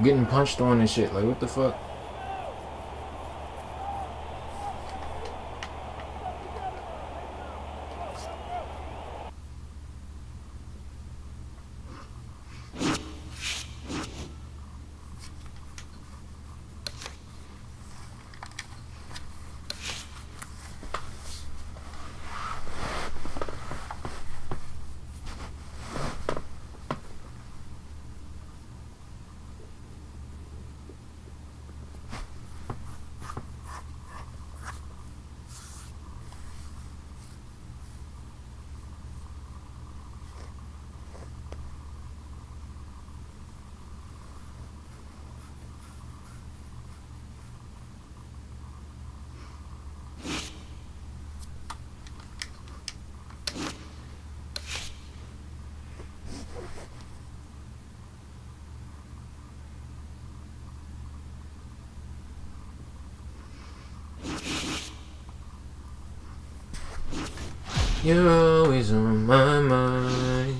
[SPEAKER 3] Getting punched on and shit. Like, what the fuck? You're always on my mind.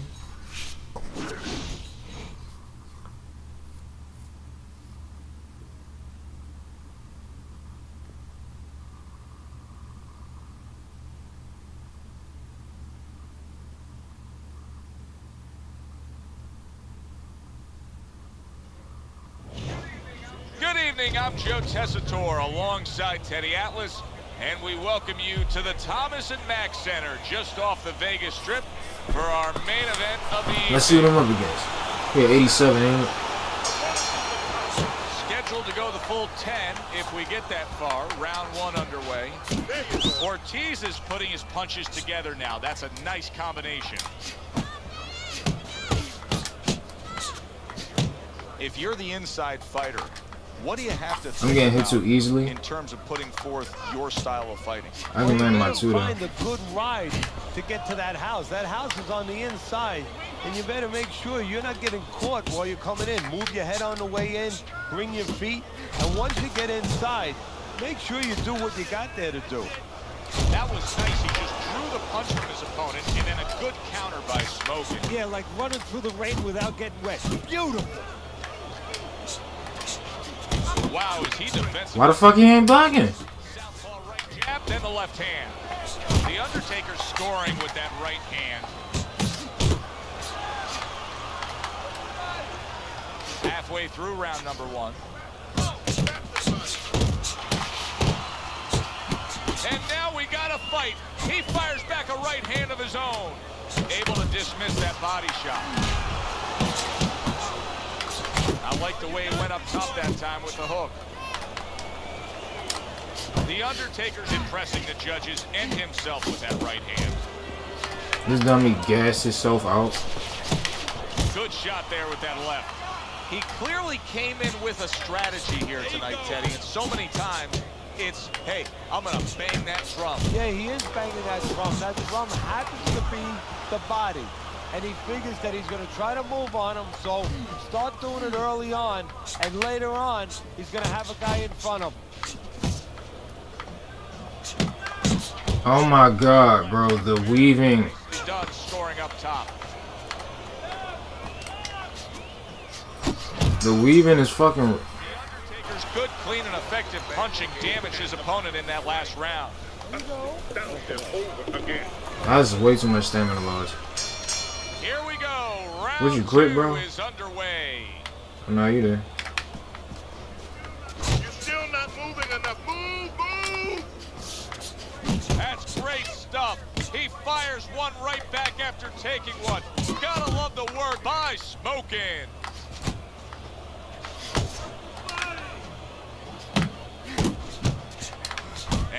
[SPEAKER 1] Good evening, I'm Joe Tessitore alongside Teddy Atlas. And we welcome you to the Thomas & Mack Center, just off the Vegas Strip, for our main event of the evening.
[SPEAKER 3] Let's see what I'm up against. Yeah, 87, ain't it?
[SPEAKER 1] Scheduled to go the full 10 if we get that far. Round 1 underway. Ortiz is putting his punches together now. That's a nice combination. If you're the inside fighter, what do you have to think
[SPEAKER 3] I'm getting hit too easily
[SPEAKER 1] in terms of putting forth your style of fighting?
[SPEAKER 3] I can land my two though.
[SPEAKER 4] Find a good ride to get to that house. That house is on the inside, and you better make sure you're not getting caught while you're coming in. Move your head on the way in, bring your feet, and once you get inside, make sure you do what you got there to do.
[SPEAKER 1] That was nice. He just drew the punch from his opponent, and then a good counter by Smoking.
[SPEAKER 4] Yeah, like running through the rain without getting wet. Beautiful.
[SPEAKER 1] Wow, is he defensive?
[SPEAKER 3] Why the fuck he ain't blocking?
[SPEAKER 1] Southpaw right jab, then the left hand. The Undertaker scoring with that right hand. Halfway through round number 1. And now we got a fight. He fires back a right hand of his own. Able to dismiss that body shot. I like the way he went up top that time with the hook. The Undertaker's impressing the judges and himself with that right hand.
[SPEAKER 3] This dummy gassed himself out.
[SPEAKER 1] Good shot there with that left. He clearly came in with a strategy here tonight, Teddy, and so many times it's, hey, I'm going to bang that drum.
[SPEAKER 4] Yeah, he is banging that drum. That drum happens to be the body. And he figures that he's going to try to move on him, so start doing it early on, and later on, he's going to have a guy in front of him.
[SPEAKER 3] Oh my god, bro, the weaving.
[SPEAKER 1] He's done scoring up top.
[SPEAKER 3] The weaving is fucking...
[SPEAKER 1] The Undertaker's good, clean, and effective punching damaged his opponent in that last round.
[SPEAKER 3] That's way too much stamina loss.
[SPEAKER 1] Here we go. Round
[SPEAKER 3] Would you quit,
[SPEAKER 1] 2
[SPEAKER 3] bro?
[SPEAKER 1] is underway.
[SPEAKER 3] No, you there.
[SPEAKER 5] You're still not moving enough. Move, move!
[SPEAKER 1] That's great stuff. He fires one right back after taking one. Gotta love the work by Smoking.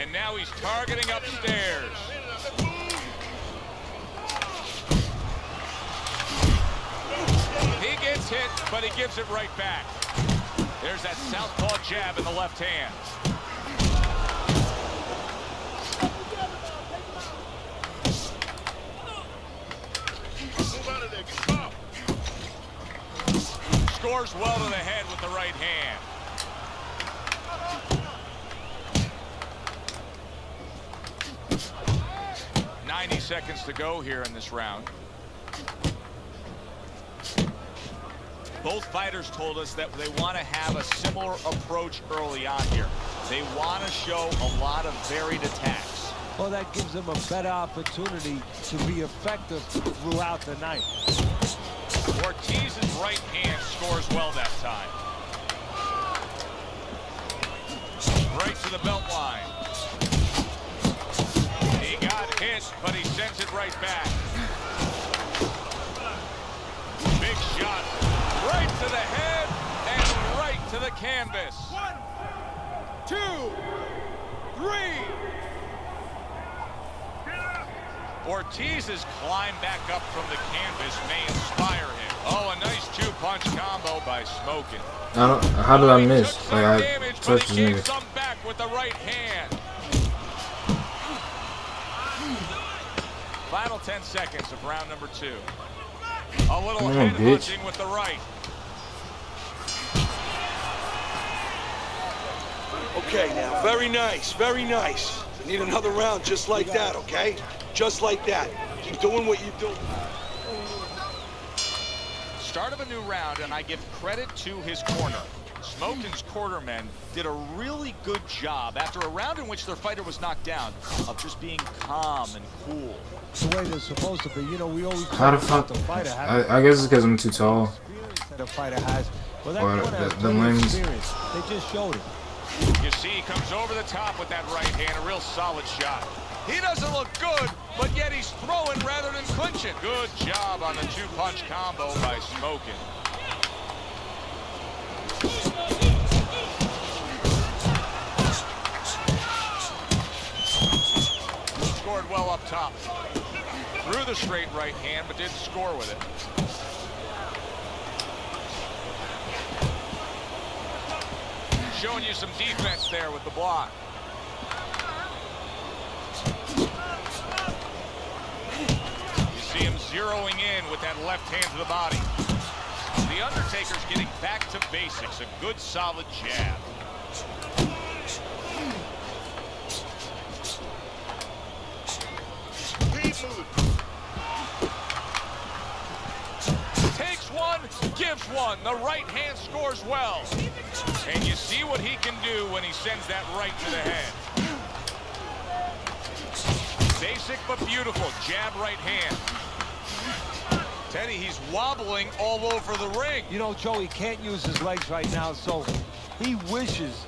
[SPEAKER 1] And now he's targeting upstairs. He gets hit, but he gives it right back. There's that southpaw jab in the left hand. Scores well to the head with the right hand. Seconds to go here in this round. Both fighters told us that they want to have a similar approach early on here. They want to show a lot of varied attacks.
[SPEAKER 4] Well, that gives them a better opportunity to be effective throughout the night.
[SPEAKER 1] Ortiz's right hand scores well that time. Right to the belt line. He got hit, but he sends it right back. Big shot. Right to the head and right to the canvas.
[SPEAKER 7] 1, 2, 3.
[SPEAKER 1] Ortiz's climb back up from the canvas may inspire him. Oh, a nice 2-punch combo by Smoking.
[SPEAKER 3] How did I miss? Like, I touched his nigga.
[SPEAKER 1] Some back with the right hand. Final 10 seconds of round number 2. A little head punching with the right.
[SPEAKER 7] Okay, now, very nice, very nice. Need another round just like that, okay? Just like that. Keep doing what you do.
[SPEAKER 1] Start of a new round, and I give credit to his corner. Smoking's quartermen did a really good job after a round in which their fighter was knocked down of just being calm and cool.
[SPEAKER 4] It's the way they're supposed to be. You know, we always
[SPEAKER 3] how the fuck? I guess it's because I'm too tall.
[SPEAKER 4] That a fighter has. Well, that
[SPEAKER 3] or
[SPEAKER 4] one has
[SPEAKER 3] the lens.
[SPEAKER 4] experience. They just showed it.
[SPEAKER 1] You see he comes over the top with that right hand, a real solid shot. He doesn't look good, but yet he's throwing rather than clinching. Good job on the two-punch combo by Smokin'. Scored well up top. Threw the straight right hand, but didn't score with it. Showing you some defense there with the block. You see him zeroing in with that left hand to the body. The Undertaker's getting back to basics. A good, solid jab. Takes one, gives one. The right hand scores well. And you see what he can do when he sends that right to the head. Basic but beautiful. Jab right hand. Teddy, he's wobbling all over the ring.
[SPEAKER 4] You know, Joe, he can't use his legs right now, so he wishes,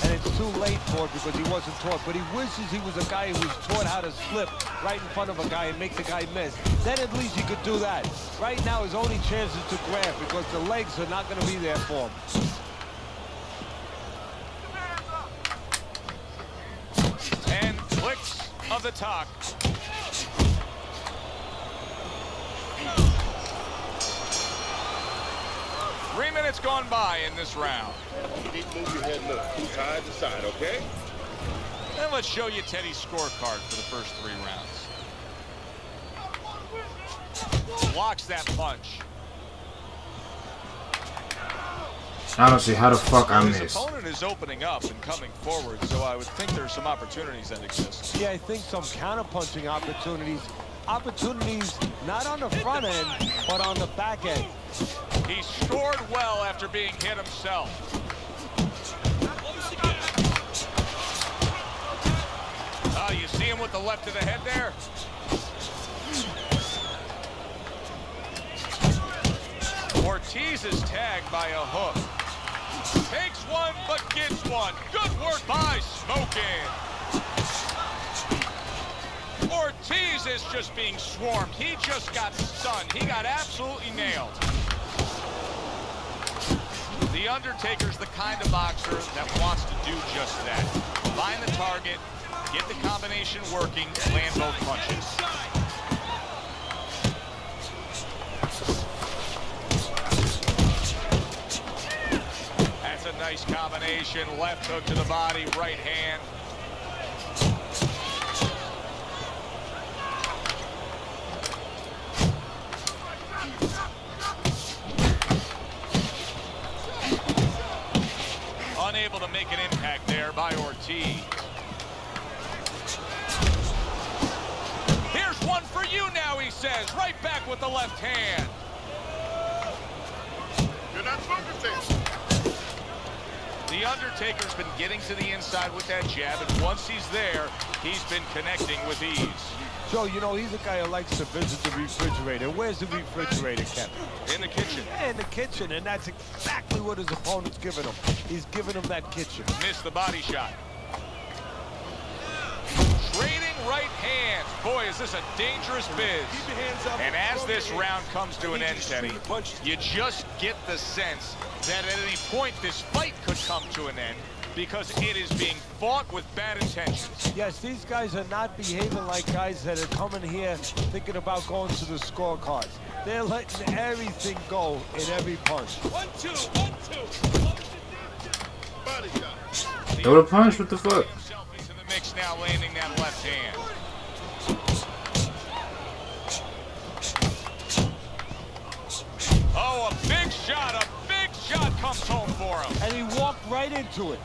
[SPEAKER 4] and it's too late for it because he wasn't taught, but he wishes he was a guy who was taught how to slip right in front of a guy and make the guy miss. Then at least he could do that. Right now, his only chance is to grab because the legs are not going to be there for him.
[SPEAKER 1] 10 clicks of the talk. Three minutes gone by in this round.
[SPEAKER 5] You need to move your head, look, from side to side, okay?
[SPEAKER 1] And let's show you Teddy's scorecard for the first 3 rounds. Blocks that punch.
[SPEAKER 3] I don't see how the fuck I
[SPEAKER 1] His
[SPEAKER 3] missed.
[SPEAKER 1] opponent is opening up and coming forward, so I would think there's some opportunities that exist.
[SPEAKER 4] Yeah, I think some counter-punching opportunities. Opportunities not on the front end, but on the back end.
[SPEAKER 1] He scored well after being hit himself. You see him with the left to the head there? Ortiz is tagged by a hook. Takes one, but gets one. Good work by Smokin'. Ortiz is just being swarmed. He just got stunned. He got absolutely nailed. The Undertaker's the kind of boxer that wants to do just that. Find the target, get the combination working, land both punches. That's a nice combination. Left hook to the body, right hand. Unable to make an impact there by Ortiz. Here's one for you now, he says. Right back with the left hand.
[SPEAKER 5] You're not focusing.
[SPEAKER 1] The Undertaker's been getting to the inside with that jab, and once he's there, he's been connecting with ease.
[SPEAKER 4] Joe, you know, he's a guy who likes to visit the refrigerator. Where's the refrigerator, Kevin?
[SPEAKER 1] In the kitchen.
[SPEAKER 4] In the kitchen, and that's exactly what his opponent's giving him. He's giving him that kitchen.
[SPEAKER 1] Missed the body shot. Trading right hands. Boy, is this a dangerous biz.
[SPEAKER 7] Keep your hands up.
[SPEAKER 1] And as this round comes to an end, Teddy, you just get the sense that at any point this fight could come to an end because it is being fought with bad intentions.
[SPEAKER 4] Yes, these guys are not behaving like guys that are coming here thinking about going to the scorecards. They're letting everything go in every punch.
[SPEAKER 7] 1, 2, 1, 2.
[SPEAKER 5] Body shot.
[SPEAKER 3] Throw the punch, what the fuck?
[SPEAKER 1] Himself into the mix now, landing that left hand. Oh, a big shot comes home for him.
[SPEAKER 4] And he walked right into it.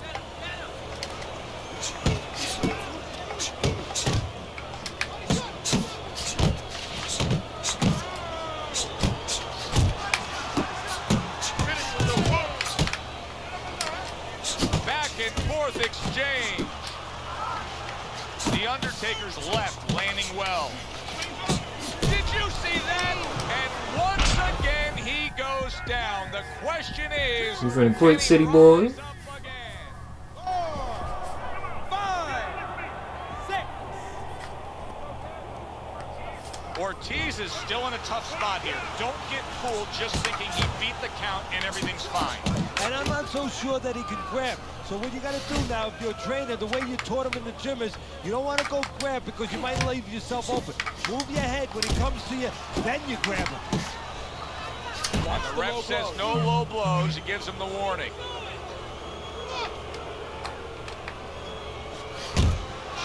[SPEAKER 1] Back and forth exchange. The Undertaker's left landing well. Did you see that? And once again, he goes down. The question is,
[SPEAKER 3] You finna quit, city boy?
[SPEAKER 1] Diaz is still in a tough spot here. Don't get fooled just thinking he beat the count and everything's fine.
[SPEAKER 4] And I'm not so sure that he can grab. So what you got to do now, if you're a trainer, the way you taught him in the gym is you don't want to go grab because you might leave yourself open. Move your head when he comes to you, then you grab him.
[SPEAKER 1] And the ref says no low blows. He gives him the warning.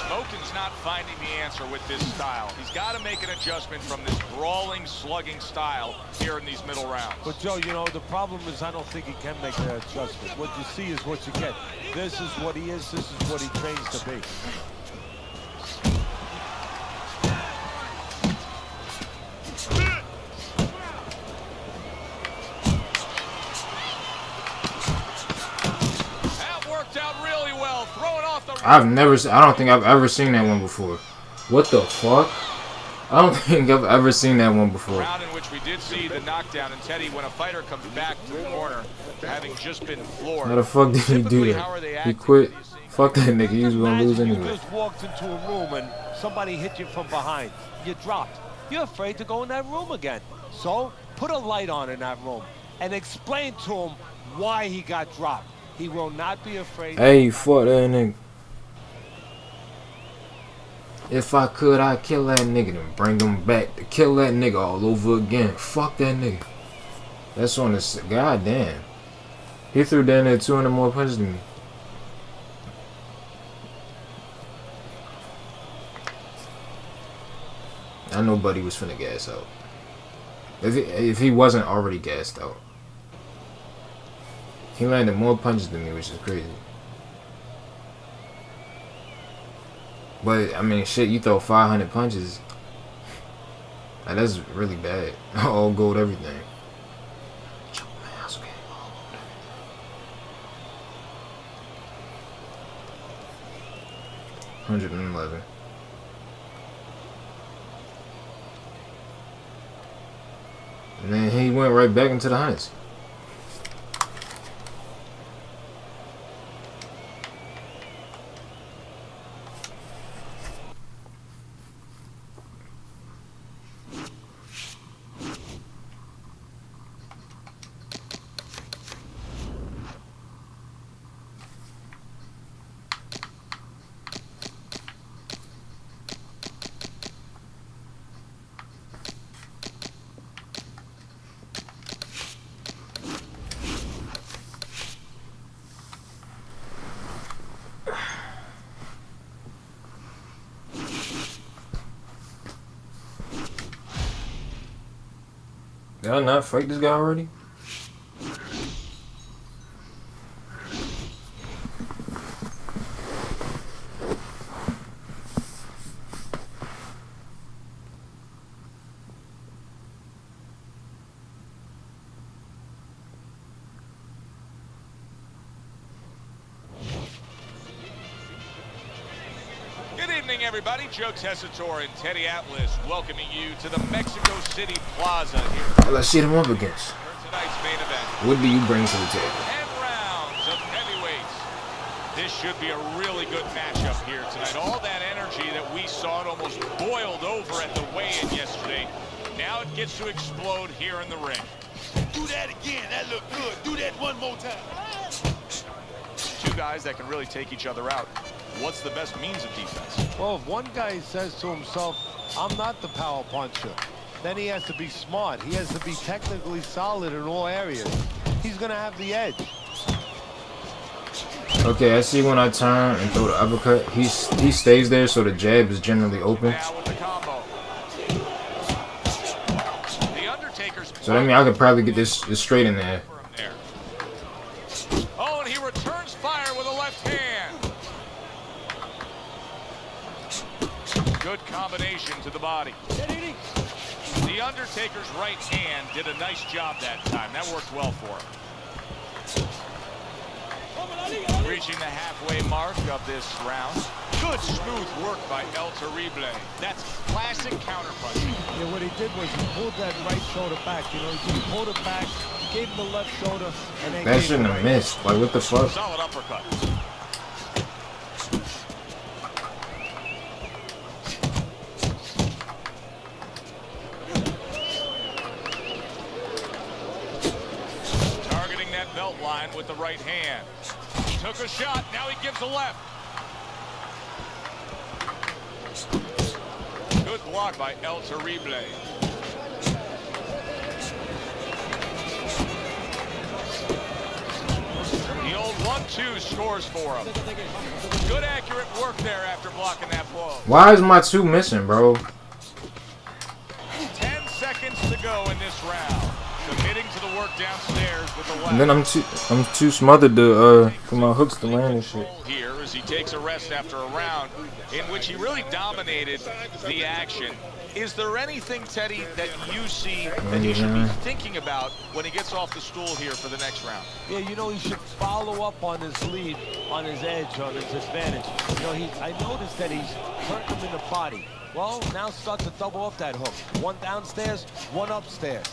[SPEAKER 1] Smokin's not finding the answer with this style. He's got to make an adjustment from this brawling, slugging style here in these middle rounds.
[SPEAKER 4] But Joe, you know, the problem is I don't think he can make that adjustment. What you see is what you get. This is what he is. This is what he trains to be.
[SPEAKER 3] I don't think I've ever seen that one before. What the fuck? I don't think I've ever seen that one before.
[SPEAKER 1] Round in which we did see the knockdown, and Teddy, when a fighter comes back to the corner, having just been floored.
[SPEAKER 3] How the fuck did he do that? He quit. Fuck that nigga. He was gonna lose anyway.
[SPEAKER 4] You just walked into a room and somebody hit you from behind. You dropped. You're afraid to go in that room again. So put a light on in that room and explain to him why he got dropped. He will not be afraid.
[SPEAKER 3] Hey, fuck that nigga. If I could, I'd kill that nigga and bring him back to kill that nigga all over again. Fuck that nigga. That's on this. Goddamn. He threw down there 200 more punches than me. I know Buddy was finna gas out. If he wasn't already gassed out. He landed more punches than me, which is crazy. But, I mean, shit, you throw 500 punches. Like, that's really bad. All gold, everything. 111. And then he went right back into the hundreds. Did I not fight this guy already?
[SPEAKER 1] Good evening, everybody. Joe Tessitore and Teddy Atlas welcoming you to the Mexico City Plaza here.
[SPEAKER 3] Let's see him up against.
[SPEAKER 1] For tonight's main event.
[SPEAKER 3] What do you bring to the table?
[SPEAKER 1] 10 rounds of heavyweights. This should be a really good matchup here tonight. All that energy that we saw, it almost boiled over at the weigh-in yesterday. Now it gets to explode here in the ring.
[SPEAKER 7] Do that again. That looked good. Do that one more time.
[SPEAKER 1] Two guys that can really take each other out. What's the best means of defense?
[SPEAKER 4] Well, if one guy says to himself, I'm not the power puncher, then he has to be smart. He has to be technically solid in all areas. He's going to have the edge.
[SPEAKER 3] Okay, I see when I turn and throw the uppercut, he stays there, so the jab is generally open.
[SPEAKER 1] Now with the combo. The Undertaker's
[SPEAKER 3] So that means I could probably get this straight in there.
[SPEAKER 1] Oh, and he returns fire with a left hand. Good combination to the body. The Undertaker's right hand did a nice job that time. That worked well for him. Reaching the halfway mark of this round. Good smooth work by El Terrible. That's classic counterpunching.
[SPEAKER 4] Yeah, what he did was he pulled that right shoulder back. You know, he just pulled it back, gave him the left shoulder, and then
[SPEAKER 3] That shouldn't have missed. Like, what the fuck?
[SPEAKER 1] Solid uppercut. belt line with the right hand. Took a shot, now he gives a left. Good block by El Terrible. The old 1-2 scores for him. Good accurate work there after blocking that blow.
[SPEAKER 3] Why is my 2 missing, bro?
[SPEAKER 1] 10 seconds to go in this round. Committing to the work downstairs with the left.
[SPEAKER 3] And then I'm too smothered to for my hooks to land and shit.
[SPEAKER 1] Here as he takes a rest after a round in which he really dominated the action. Is there anything, Teddy, that you see that he should be thinking about when he gets off the stool here for the next round?
[SPEAKER 4] Yeah, you know, he should follow up on his lead, on his edge, on his advantage. You know, I noticed that he's hurting him in the body. Well, now start to double up that hook. One downstairs, one upstairs.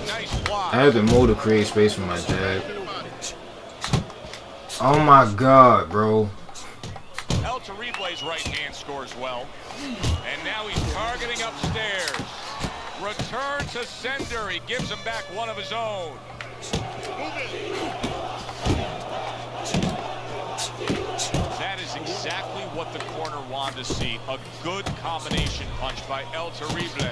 [SPEAKER 1] Nice block.
[SPEAKER 3] I have the move to create space for my jab. Oh my god, bro.
[SPEAKER 1] El Terrible's right hand scores well. And now he's targeting upstairs. Return to sender. He gives him back one of his own. That is exactly what the corner wanted to see. A good combination punch by El Terrible.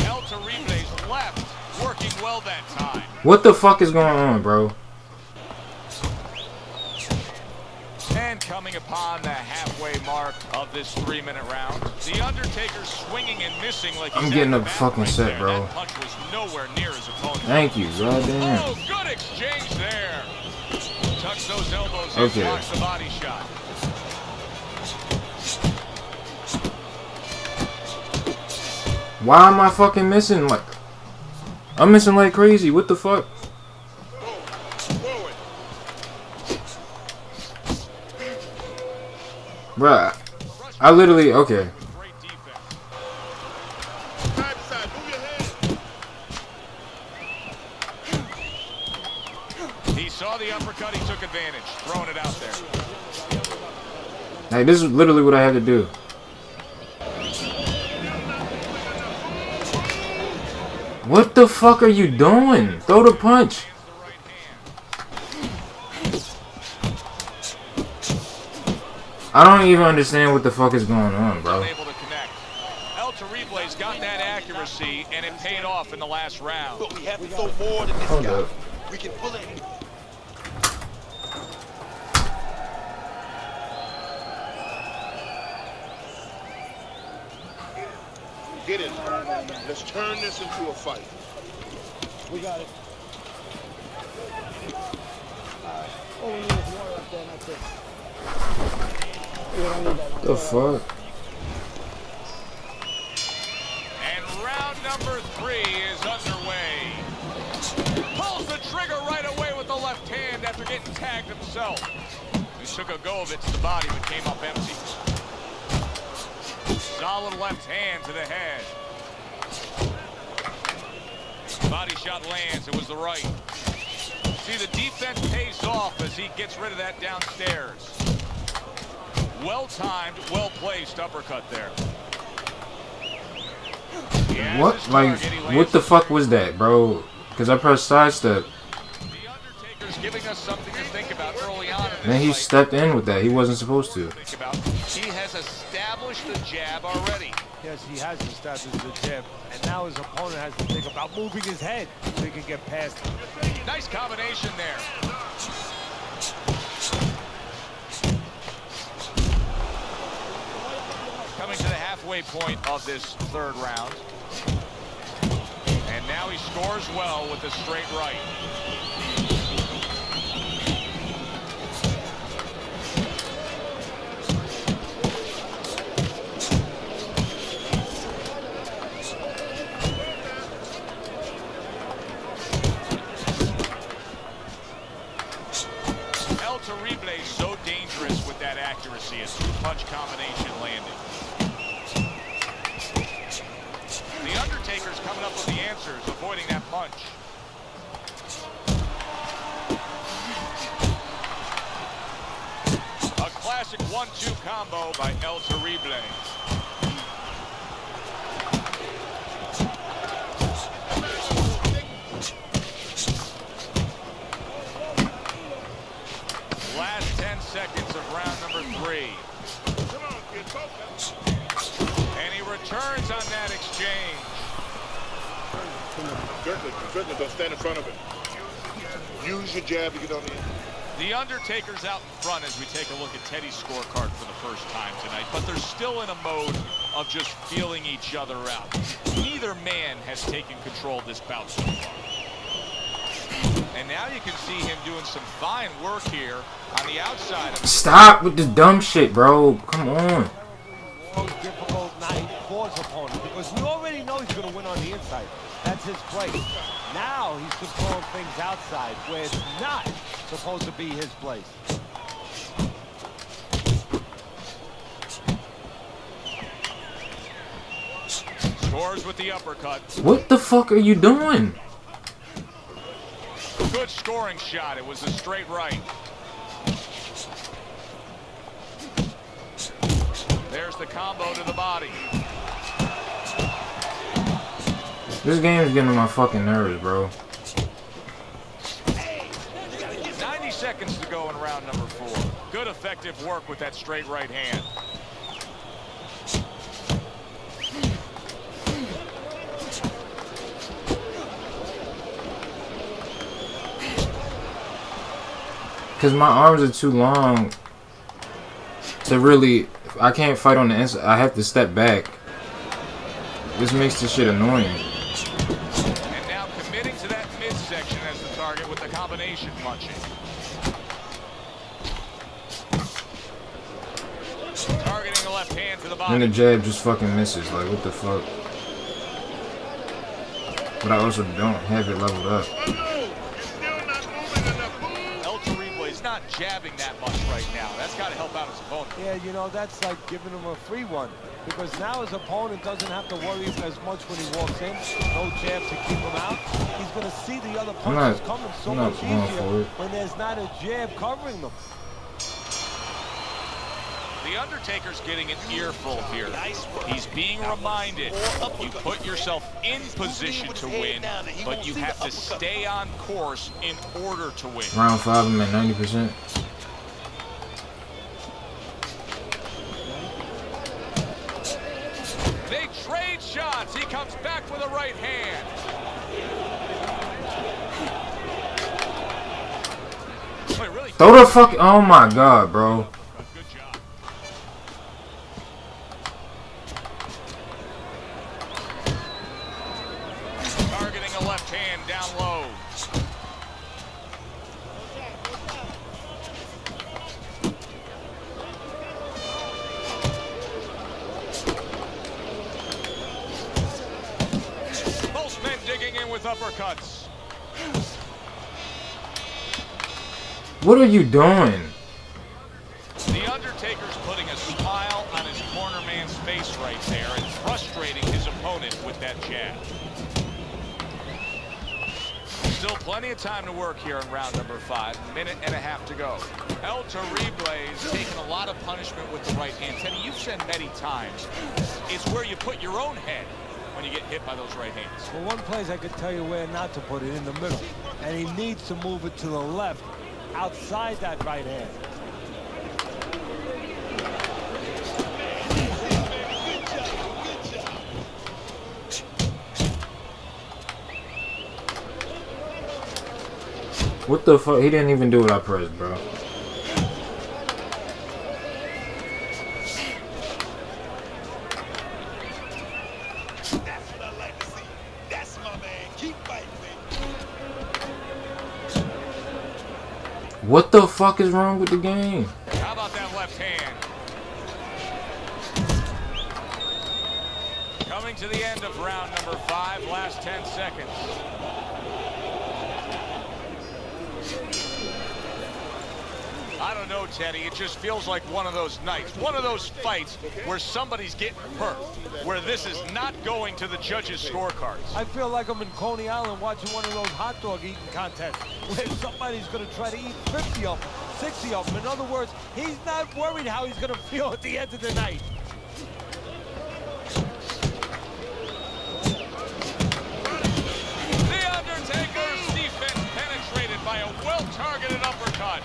[SPEAKER 1] El Terrible's left working well that time.
[SPEAKER 3] What the fuck is going on, bro?
[SPEAKER 1] And coming upon the halfway mark of this 3-minute round, the Undertaker's swinging and missing like he's
[SPEAKER 3] I'm getting
[SPEAKER 1] at
[SPEAKER 3] a
[SPEAKER 1] the
[SPEAKER 3] fucking
[SPEAKER 1] back
[SPEAKER 3] set,
[SPEAKER 1] there.
[SPEAKER 3] bro.
[SPEAKER 1] That punch was nowhere near his opponent.
[SPEAKER 3] Thank you, goddamn.
[SPEAKER 1] Oh, good exchange there. Tucks those elbows
[SPEAKER 3] Okay.
[SPEAKER 1] and blocks the body shot.
[SPEAKER 3] Why am I fucking missing? Like, I'm missing like crazy. What the fuck? Bruh, I literally, okay.
[SPEAKER 1] Great defense. He saw the uppercut, he took advantage, throwing it out there.
[SPEAKER 3] Like, this is literally what I had to do. What the fuck are you doing? Throw the punch. I don't even understand what the fuck is going on, bro.
[SPEAKER 1] Unable to connect. El Terrible's got that accuracy, and it paid off in the last round.
[SPEAKER 7] But we have to throw more than this
[SPEAKER 3] Hold
[SPEAKER 7] guy.
[SPEAKER 3] up.
[SPEAKER 7] We can pull it.
[SPEAKER 5] Get it. Let's turn this into a fight.
[SPEAKER 6] We got it. All we need is water up there, and that's it. We don't need that.
[SPEAKER 3] The fuck?
[SPEAKER 1] And round number 3 is underway. Pulls the trigger right away with the left hand after getting tagged himself. He took a go of it to the body, but came up empty. Solid left hand to the head. Body shot lands. It was the right. See, the defense pays off as he gets rid of that downstairs. Well-timed, well-placed uppercut there.
[SPEAKER 3] What? Like, what the fuck was that, bro? Because I pressed sidestep.
[SPEAKER 1] The Undertaker's giving us something to think about early on in this
[SPEAKER 3] Then he
[SPEAKER 1] fight.
[SPEAKER 3] stepped in with that. He wasn't supposed to.
[SPEAKER 1] Think about. He has established the jab already.
[SPEAKER 4] Yes, he has established the jab, and now his opponent has to think about moving his head so he can get past him.
[SPEAKER 1] Nice combination there. Coming to the halfway point of this 3rd round. And now he scores well with a straight right. El Terrible is so dangerous with that accuracy, a 2-punch combination landing. The Undertaker's coming up with the answers, avoiding that punch. A classic 1-2 combo by El Terrible. Last 10 seconds of round number 3. And he returns on that exchange.
[SPEAKER 5] Certainly don't stand in front of it. Use your jab to get on the end.
[SPEAKER 1] The Undertaker's out in front as we take a look at Teddy's scorecard for the first time tonight, but they're still in a mode of just feeling each other out. Neither man has taken control of this bout so far. And now you can see him doing some fine work here on the outside.
[SPEAKER 3] Stop with this dumb shit, bro. Come on.
[SPEAKER 4] Most difficult night for his opponent because we already know he's going to win on the inside. That's his place. Now he's controlling things outside where it's not supposed to be his place.
[SPEAKER 1] Scores with the uppercut.
[SPEAKER 3] What the fuck are you doing?
[SPEAKER 1] Good scoring shot. It was a straight right. There's the combo to the body.
[SPEAKER 3] This game is getting on my fucking nerves, bro.
[SPEAKER 1] 90 seconds to go in round number 4. Good effective work with that straight right hand.
[SPEAKER 3] Because my arms are too long to really... I can't fight on the inside. I have to step back. This makes this shit annoying.
[SPEAKER 1] And now committing to that midsection as the target with the combination punching. Targeting the left hand to the body.
[SPEAKER 3] And the jab just fucking misses. Like, what the fuck? But I also don't have it leveled up.
[SPEAKER 1] Not jabbing that much right now. That's got to help out his opponent.
[SPEAKER 4] Yeah, you know, that's like giving him a free one because now his opponent doesn't have to worry as much when he walks in. No jab to keep him out. He's going to see the other punches coming so much easier when there's not a jab covering them.
[SPEAKER 1] The Undertaker's getting an earful here. He's being reminded, you put yourself in position to win, but you have to stay on course in order to win.
[SPEAKER 3] Round 5, I'm at 90%.
[SPEAKER 1] They trade shots. He comes back with a right hand. Wait, really?
[SPEAKER 3] Throw the fuck... Oh my god, bro.
[SPEAKER 1] Left hand down low. Both men digging in with uppercuts.
[SPEAKER 3] What are you doing?
[SPEAKER 1] The Undertaker's putting a smile on his corner man's face right there and frustrating his opponent with that jab. Still plenty of time to work here in round number 5. Minute and a half to go. El Terrible is taking a lot of punishment with the right hand. Teddy, you've said many times, it's where you put your own head when you get hit by those right hands.
[SPEAKER 4] Well, one place I could tell you where not to put it, in the middle. And he needs to move it to the left, outside that right hand.
[SPEAKER 3] What the fuck? He didn't even do what I pressed, bro.
[SPEAKER 7] That's what I like to see. That's my man. Keep fighting, man.
[SPEAKER 3] What the fuck is wrong with the game?
[SPEAKER 1] How about that left hand? Coming to the end of round number 5, last 10 seconds. I don't know, Teddy. It just feels like one of those nights, one of those fights where somebody's getting hurt, where this is not going to the judges' scorecards.
[SPEAKER 4] I feel like I'm in Coney Island watching one of those hot dog eating contests where somebody's going to try to eat 50 of them. 60 of them. In other words, he's not worried how he's going to feel at the end of the night.
[SPEAKER 1] The Undertaker's defense penetrated by a well-targeted uppercut.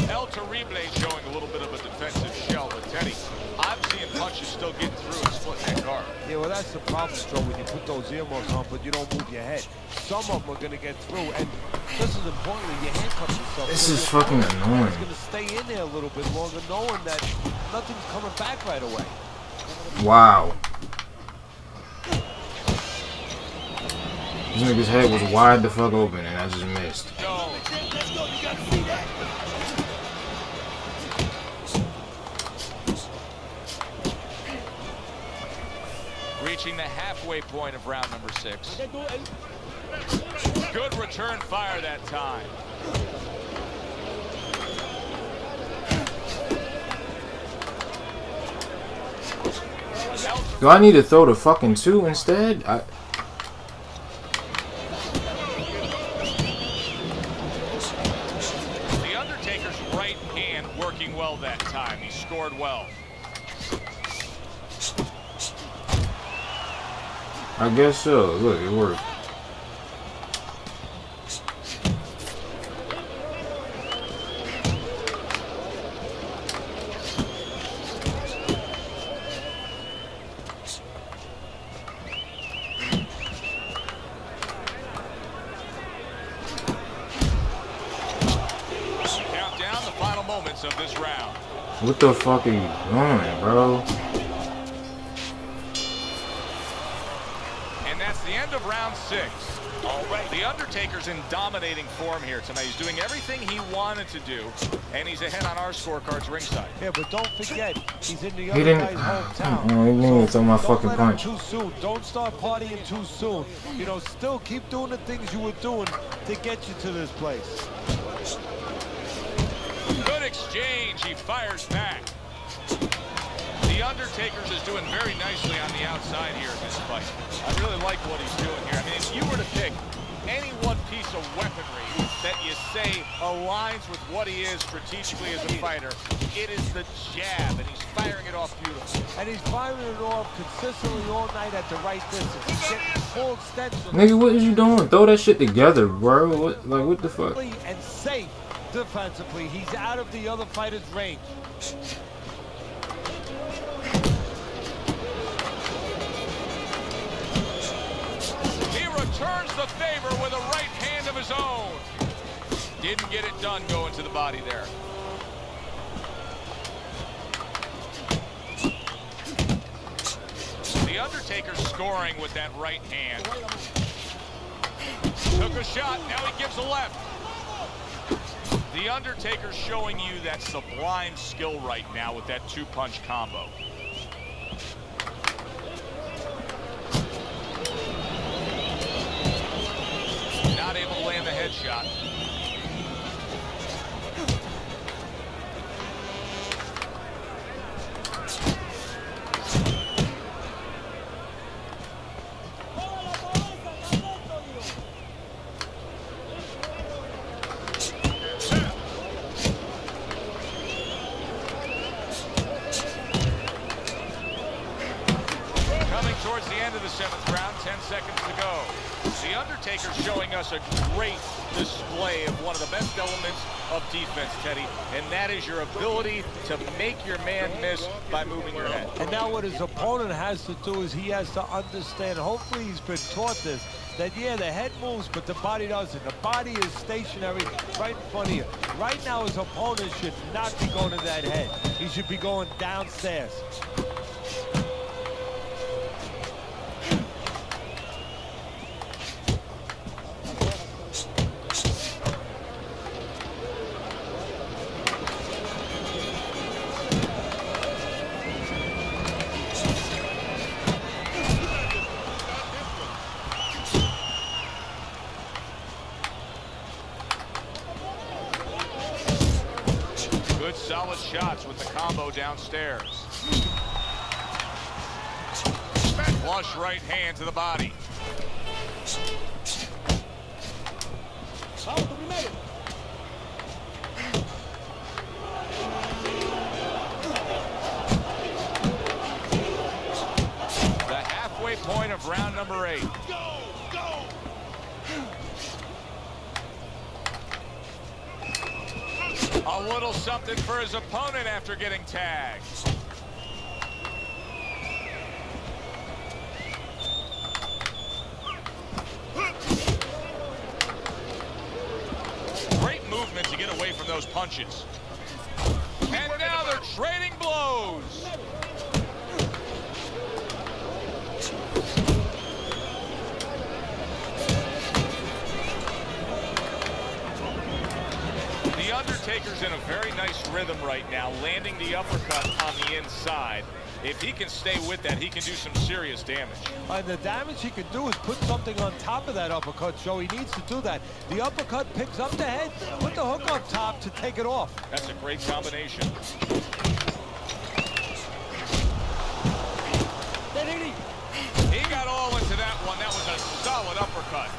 [SPEAKER 1] El Terrible showing a little bit of a defensive shell, but Teddy, I'm seeing punches still getting through and splitting that guard.
[SPEAKER 4] Yeah, well, that's the problem, Joe, when you put those earmuffs on, but you don't move your head. Some of them are going to get through, and just as importantly, you handcuff yourself.
[SPEAKER 3] This is fucking annoying.
[SPEAKER 4] It's going to stay in there a little bit longer, knowing that nothing's coming back right away.
[SPEAKER 3] Wow. This nigga's head was wide the fuck open, and I just missed.
[SPEAKER 1] No.
[SPEAKER 7] Let's go. You got to see that.
[SPEAKER 1] Reaching the halfway point of round number 6. Good return fire that time.
[SPEAKER 3] Do I need to throw the fucking 2 instead?
[SPEAKER 1] The Undertaker's right hand working well that time. He scored well.
[SPEAKER 3] I guess so. Look, it worked.
[SPEAKER 1] Count down the final moments of this round.
[SPEAKER 3] What the fuck are you doing, bro?
[SPEAKER 1] And that's the end of round 6. All right, the Undertaker's in dominating form here tonight. He's doing everything he wanted to do, and he's ahead on our scorecards ringside.
[SPEAKER 4] Yeah, but don't forget, he's in the
[SPEAKER 3] He
[SPEAKER 4] other
[SPEAKER 3] didn't.
[SPEAKER 4] guy's hometown.
[SPEAKER 3] He didn't even throw my fucking
[SPEAKER 4] Don't let him
[SPEAKER 3] punch.
[SPEAKER 4] too soon. Don't start partying too soon. You know, still keep doing the things you were doing to get you to this place.
[SPEAKER 1] Good exchange. He fires back. The Undertaker's is doing very nicely on the outside here in this fight. I really like what he's doing here. I mean, if you were to pick any one piece of weaponry that you say aligns with what he is strategically as a fighter, it is the jab, and he's firing it off beautifully.
[SPEAKER 4] And he's firing it off consistently all night at the right distance. He's getting full extension.
[SPEAKER 3] Nigga, what is you doing? Throw that shit together, bro. What the fuck?
[SPEAKER 4] And safe defensively. He's out of the other fighter's range.
[SPEAKER 1] Returns the favor with a right hand of his own. Didn't get it done going to the body there. The Undertaker scoring with that right hand. Took a shot, now he gives a left. The Undertaker showing you that sublime skill right now with that 2-punch combo. Not able to land the headshot. Coming towards the end of the 7th round, 10 seconds to go. The Undertaker showing us a great display of one of the best elements of defense, Teddy, and that is your ability to make your man miss by moving your head.
[SPEAKER 4] And now what his opponent has to do is he has to understand, hopefully he's been taught this, that yeah, the head moves, but the body doesn't. The body is stationary right in front of you. Right now his opponent should not be going to that head. He should be going downstairs.
[SPEAKER 1] Good solid shots with the combo downstairs. Flush right hand to the body. straight. A little something for his opponent after getting tagged. Great movement to get away from those punches. And now they're trading blows. The Undertaker's in a very nice rhythm right now, landing the uppercut on the inside. If he can stay with that, he can do some serious damage.
[SPEAKER 4] And the damage he can do is put something on top of that uppercut, so he needs to do that. The uppercut picks up the head, put the hook on top to take it off.
[SPEAKER 1] That's a great combination. He got all into that one. That was a solid uppercut.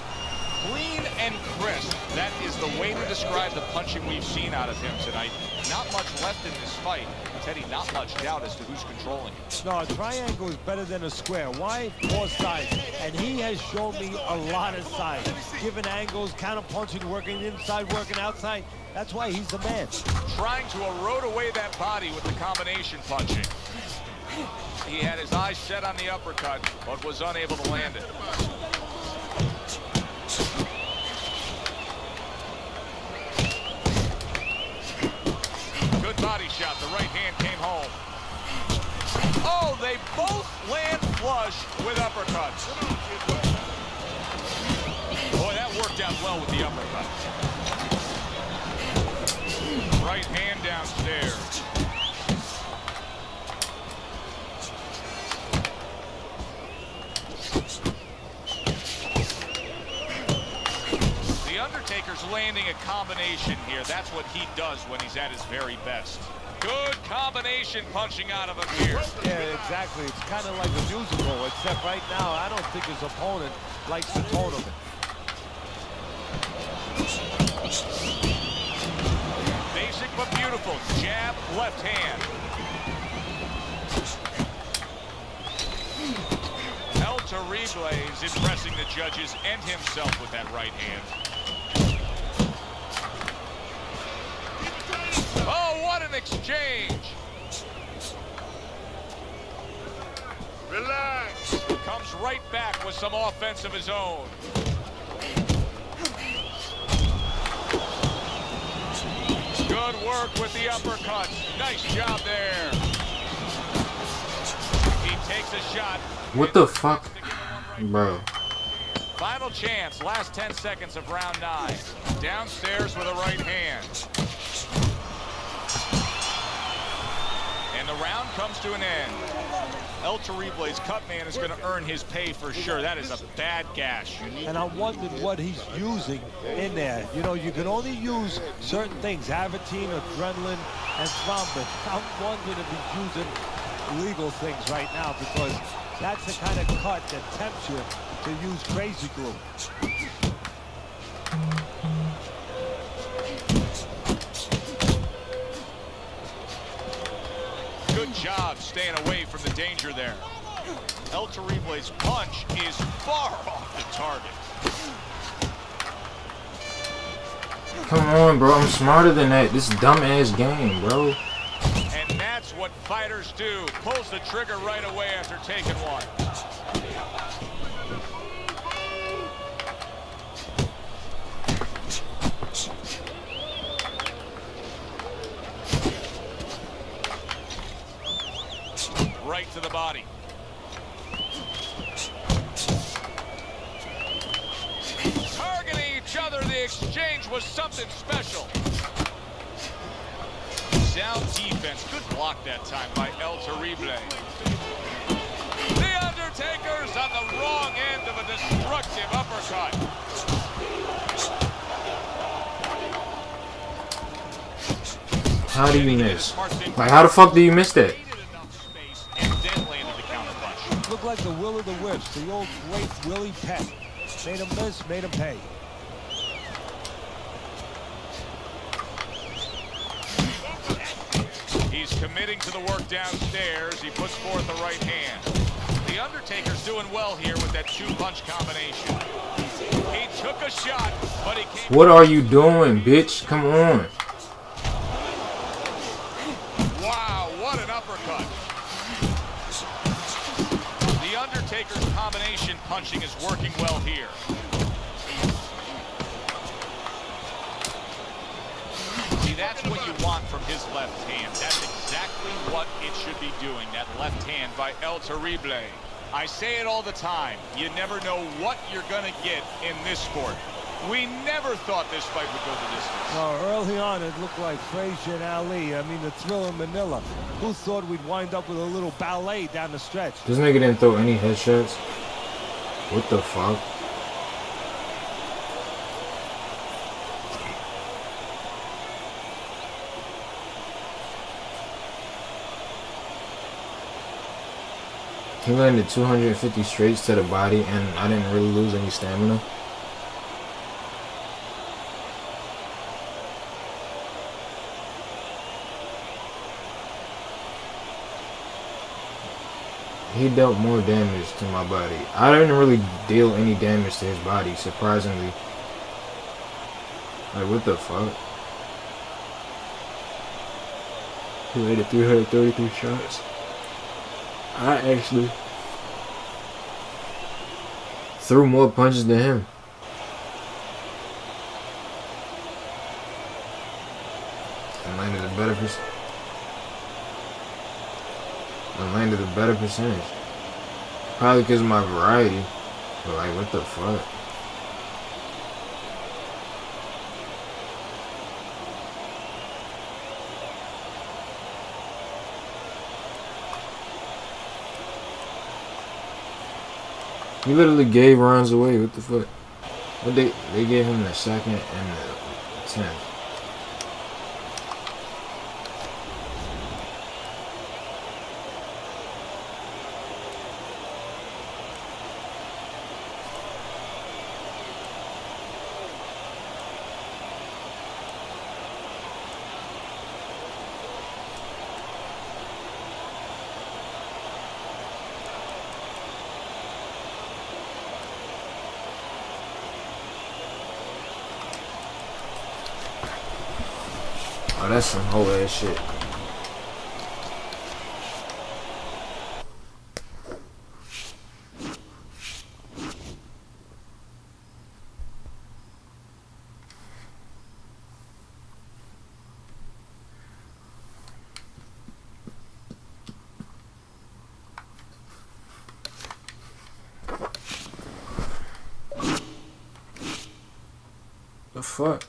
[SPEAKER 1] Clean and crisp. That is the way to describe the punching we've seen out of him tonight. Not much left in this fight. Teddy, not much doubt as to who's controlling it.
[SPEAKER 4] No, a triangle is better than a square. Why? More size. And he has shown me a lot of size. Given angles, counter punching, working inside, working outside. That's why he's the man.
[SPEAKER 1] Trying to erode away that body with the combination punching. He had his eyes set on the uppercut, but was unable to land it. Good body shot. The right hand came home. Oh, they both land flush with uppercuts. Boy, that worked out well with the uppercut. Right hand downstairs. Undertaker's landing a combination here. That's what he does when he's at his very best. Good combination punching out of him here.
[SPEAKER 4] Yeah, exactly. It's kind of like a musical, except right now, I don't think his opponent likes the tone of it.
[SPEAKER 1] Basic but beautiful. Jab, left hand. El Terrible is impressing the judges and himself with that right hand. Oh, what an exchange!
[SPEAKER 5] Relax.
[SPEAKER 1] Comes right back with some offense of his own. Good work with the uppercuts. Nice job there. He takes a shot.
[SPEAKER 3] What the fuck? Bro.
[SPEAKER 1] Final chance, last 10 seconds of round 9. Downstairs with a right hand. And the round comes to an end. El Terrible's cut man is going to earn his pay for sure. That is a bad gash.
[SPEAKER 4] And I wondered what he's using in there. You know, you can only use certain things, Avitine, adrenaline, and thrombin. I'm wondering if he's using illegal things right now, because that's the kind of cut that tempts you to use crazy glue.
[SPEAKER 1] Good job staying away from the danger there. El Terrible's punch is far off the target.
[SPEAKER 3] Come on, bro. I'm smarter than that. This dumbass game, bro.
[SPEAKER 1] And that's what fighters do. Pulls the trigger right away after taking one. Right to the body. Targeting each other, the exchange was something special. Sound defense, good block that time by El Terrible. The Undertaker's on the wrong end of a destructive uppercut.
[SPEAKER 3] How do you miss? Like, how the fuck do you miss that?
[SPEAKER 4] Looked like the Will of the Wisps, the old great Willie Pett. Made him miss, made him pay.
[SPEAKER 1] He's committing to the work downstairs. He puts forth the right hand. The Undertaker's doing well here with that 2-punch combination. He took a shot, but he came...
[SPEAKER 3] What are you doing, bitch? Come on.
[SPEAKER 1] Wow, what an uppercut. The Undertaker's combination punching is working well here. See, that's what you want from his left hand. That's exactly what it should be doing, that left hand by El Terrible. I say it all the time, you never know what you're going to get in this sport. We never thought this fight would go the distance.
[SPEAKER 4] No, early on it looked like Frazier and Ali. I mean, the thrill in Manila. Who thought we'd wind up with a little ballet down the stretch?
[SPEAKER 3] This nigga didn't throw any headshots. What the fuck? He landed 250 straights to the body, and I didn't really lose any stamina. He dealt more damage to my body. I didn't really deal any damage to his body, surprisingly. Like, what the fuck? He landed 333 shots. I actually threw more punches than him. And landed a better percentage. Probably because of my variety. But like, what the fuck? He literally gave rounds away. What the fuck? But they gave him the second and the 10th. Oh, that's some whole ass shit. The fuck?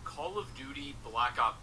[SPEAKER 2] Call of Duty Black Ops.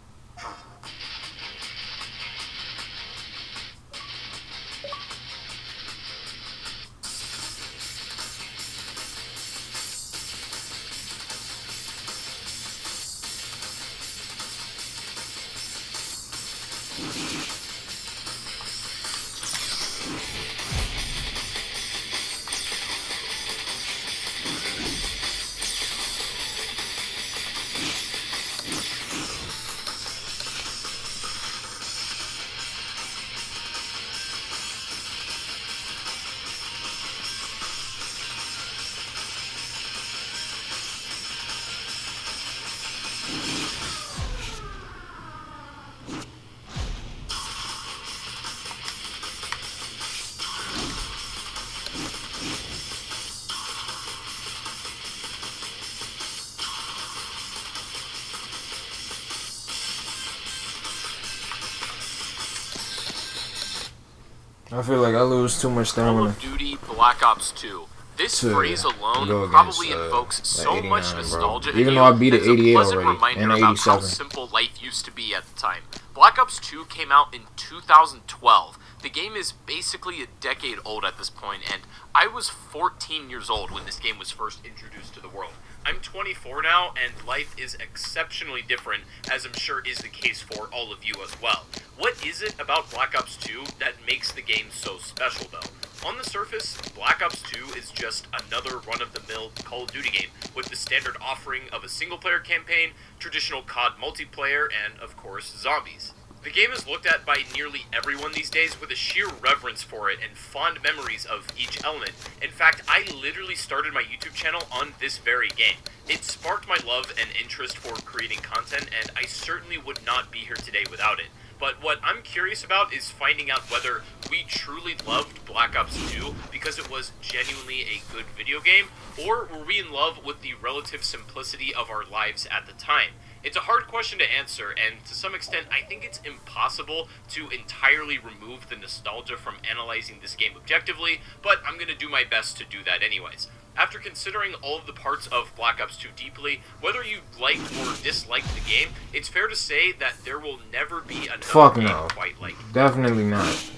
[SPEAKER 3] I feel like I lose too much
[SPEAKER 2] Call
[SPEAKER 3] stamina.
[SPEAKER 2] of Duty Black Ops 2. This phrase alone probably invokes so much nostalgia in you.
[SPEAKER 3] Even though I beat it 88
[SPEAKER 2] pleasant
[SPEAKER 3] already,
[SPEAKER 2] reminder
[SPEAKER 3] and
[SPEAKER 2] about
[SPEAKER 3] 87.
[SPEAKER 2] how simple life used to be at the time. Black Ops 2 came out in 2012. The game is basically a decade old at this point, and I was 14 years old when this game was first introduced to the world. I'm 24 now, and life is exceptionally different, as I'm sure is the case for all of you as well. What is it about Black Ops 2 that makes the game so special, though? On the surface, Black Ops 2 is just another run-of-the-mill Call of Duty game, with the standard offering of a single-player campaign, traditional COD multiplayer, and, of course, zombies. The game is looked at by nearly everyone these days with a sheer reverence for it and fond memories of each element. In fact, I literally started my YouTube channel on this very game. It sparked my love and interest for creating content, and I certainly would not be here today without it. But what I'm curious about is finding out whether we truly loved Black Ops 2 because it was genuinely a good video game, or were we in love with the relative simplicity of our lives at the time? It's a hard question to answer, and to some extent, I think it's impossible to entirely remove the nostalgia from analyzing this game objectively, but I'm going to do my best to do that anyways. After considering all of the parts of Black Ops 2 deeply, whether you liked or disliked the game, it's fair to say that there will never be another game quite like it.
[SPEAKER 3] Definitely not.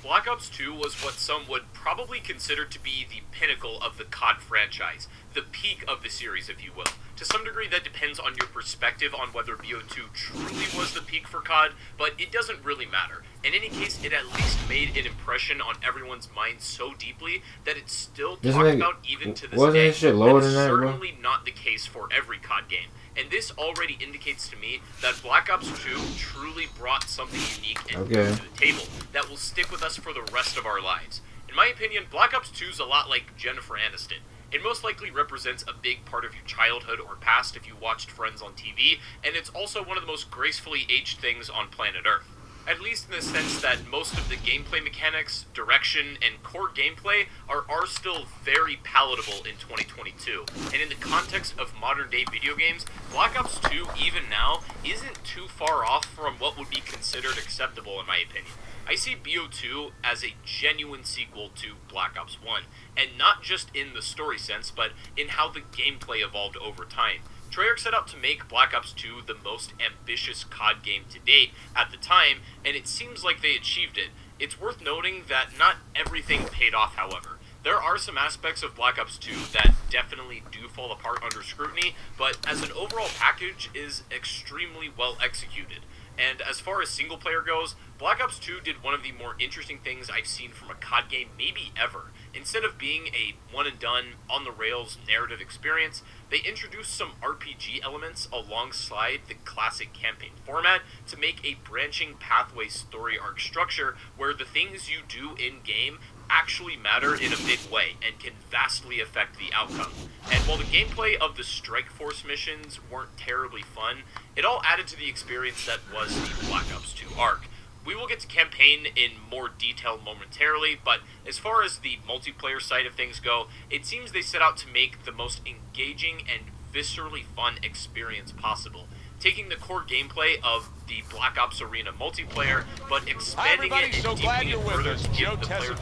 [SPEAKER 2] Black Ops 2 was what some would probably consider to be the pinnacle of the COD franchise, the peak of the series, if you will. To some degree, that depends on your perspective on whether BO2 truly was the peak for COD, but it doesn't really matter. In any case, it at least made an impression on everyone's mind so deeply that it's still talked about even to this day.
[SPEAKER 3] Shit lower than that,
[SPEAKER 2] certainly not the case for every COD game. And this already indicates to me that Black Ops 2 truly brought something unique and new to the table that will stick with us for the rest of our lives. In my opinion, Black Ops 2 is a lot like Jennifer Aniston. It most likely represents a big part of your childhood or past if you watched Friends on TV, and it's also one of the most gracefully aged things on planet Earth. At least in the sense that most of the gameplay mechanics, direction, and core gameplay are still very palatable in 2022. And in the context of modern-day video games, Black Ops 2, even now, isn't too far off from what would be considered acceptable in my opinion. I see BO2 as a genuine sequel to Black Ops 1, and not just in the story sense, but in how the gameplay evolved over time. Treyarch set out to make Black Ops 2 the most ambitious COD game to date at the time, and it seems like they achieved it. It's worth noting that not everything paid off, however. There are some aspects of Black Ops 2 that definitely do fall apart under scrutiny, but as an overall package is extremely well executed. And as far as single player goes, Black Ops 2 did one of the more interesting things I've seen from a COD game maybe ever. Instead of being a one-and-done, on-the-rails narrative experience, they introduced some RPG elements alongside the classic campaign format to make a branching pathway story arc structure where the things you do in-game actually matter in a big way and can vastly affect the outcome. And while the gameplay of the Strike Force missions weren't terribly fun, it all added to the experience that was the Black Ops 2 arc. We will get to campaign in more detail momentarily, but as far as the multiplayer side of things go, it seems they set out to make the most engaging and viscerally fun experience possible, taking the core gameplay of the Black Ops Arena multiplayer, but expanding it and deepening it further to give the player...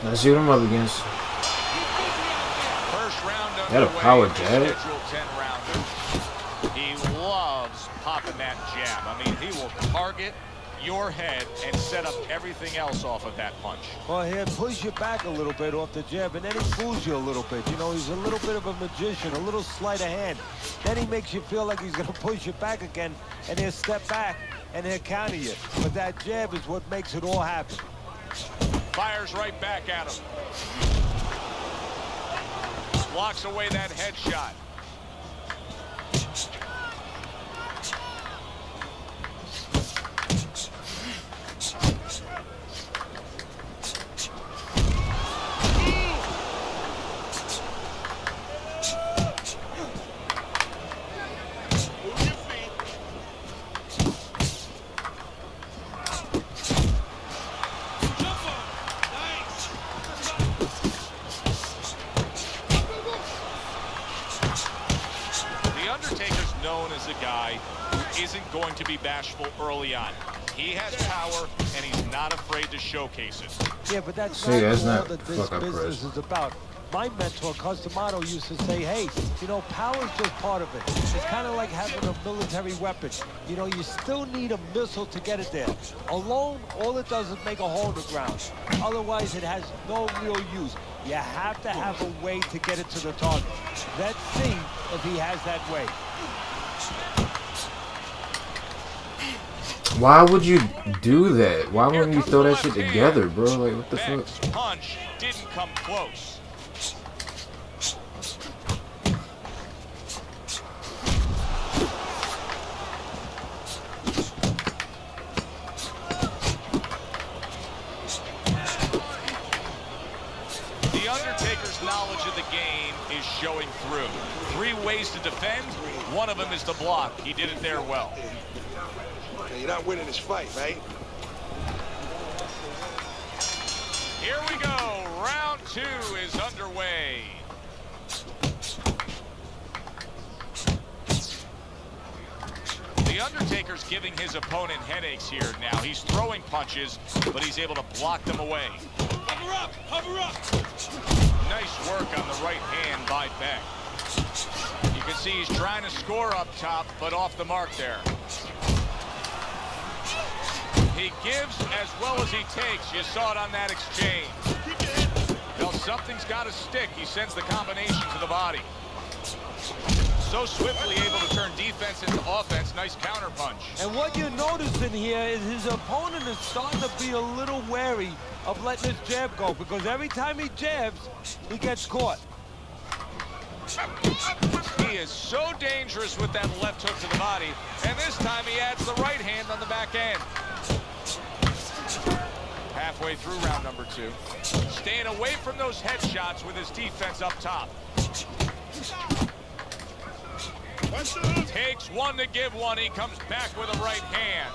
[SPEAKER 3] Let's see what I'm up against.
[SPEAKER 1] First round
[SPEAKER 3] That a power jab.
[SPEAKER 1] He loves popping that jab. I mean, he will target your head and set up everything else off of that punch.
[SPEAKER 4] Well, he'll push you back a little bit off the jab, and then he fools you a little bit. You know, he's a little bit of a magician, a little sleight of hand. Then he makes you feel like he's going to push you back again, and he'll step back, and he'll counter you. But that jab is what makes it all happen.
[SPEAKER 1] Fires right back at him. Blocks away that headshot. Known as a guy who isn't going to be bashful early on. He has power, and he's not afraid to showcase it.
[SPEAKER 4] Yeah, but that's
[SPEAKER 3] that's
[SPEAKER 4] not all
[SPEAKER 3] not
[SPEAKER 4] that this
[SPEAKER 3] fuck up
[SPEAKER 4] business
[SPEAKER 3] press.
[SPEAKER 4] is about. My mentor, Customato, used to say, hey, you know, power's just part of it. It's kind of like having a military weapon. You know, you still need a missile to get it there. Alone, all it does is make a hole in the ground. Otherwise, it has no real use. You have to have a way to get it to the target. Let's see if he has that way.
[SPEAKER 3] Why would you do that? Why wouldn't you throw that shit together, bro? Like, what the fuck?
[SPEAKER 1] Beck's punch didn't come close. The Undertaker's knowledge of the game is showing through. 3 ways to defend. One of them is to block. He did it there well.
[SPEAKER 7] You're not winning this fight, right?
[SPEAKER 1] Here we go. Round 2 is underway. The Undertaker's giving his opponent headaches here now. He's throwing punches, but he's able to block them away.
[SPEAKER 7] Cover up! Cover up!
[SPEAKER 1] Nice work on the right hand by Beck. You can see he's trying to score up top, but off the mark there. He gives as well as he takes. You saw it on that exchange. Well, something's got to stick. He sends the combination to the body. So swiftly able to turn defense into offense. Nice counter punch.
[SPEAKER 4] And what you're noticing here is his opponent is starting to be a little wary of letting his jab go, because every time he jabs, he gets caught.
[SPEAKER 1] He is so dangerous with that left hook to the body, and this time he adds the right hand on the back end. Halfway through round number 2. Staying away from those headshots with his defense up top. Takes one to give one. He comes back with a right hand.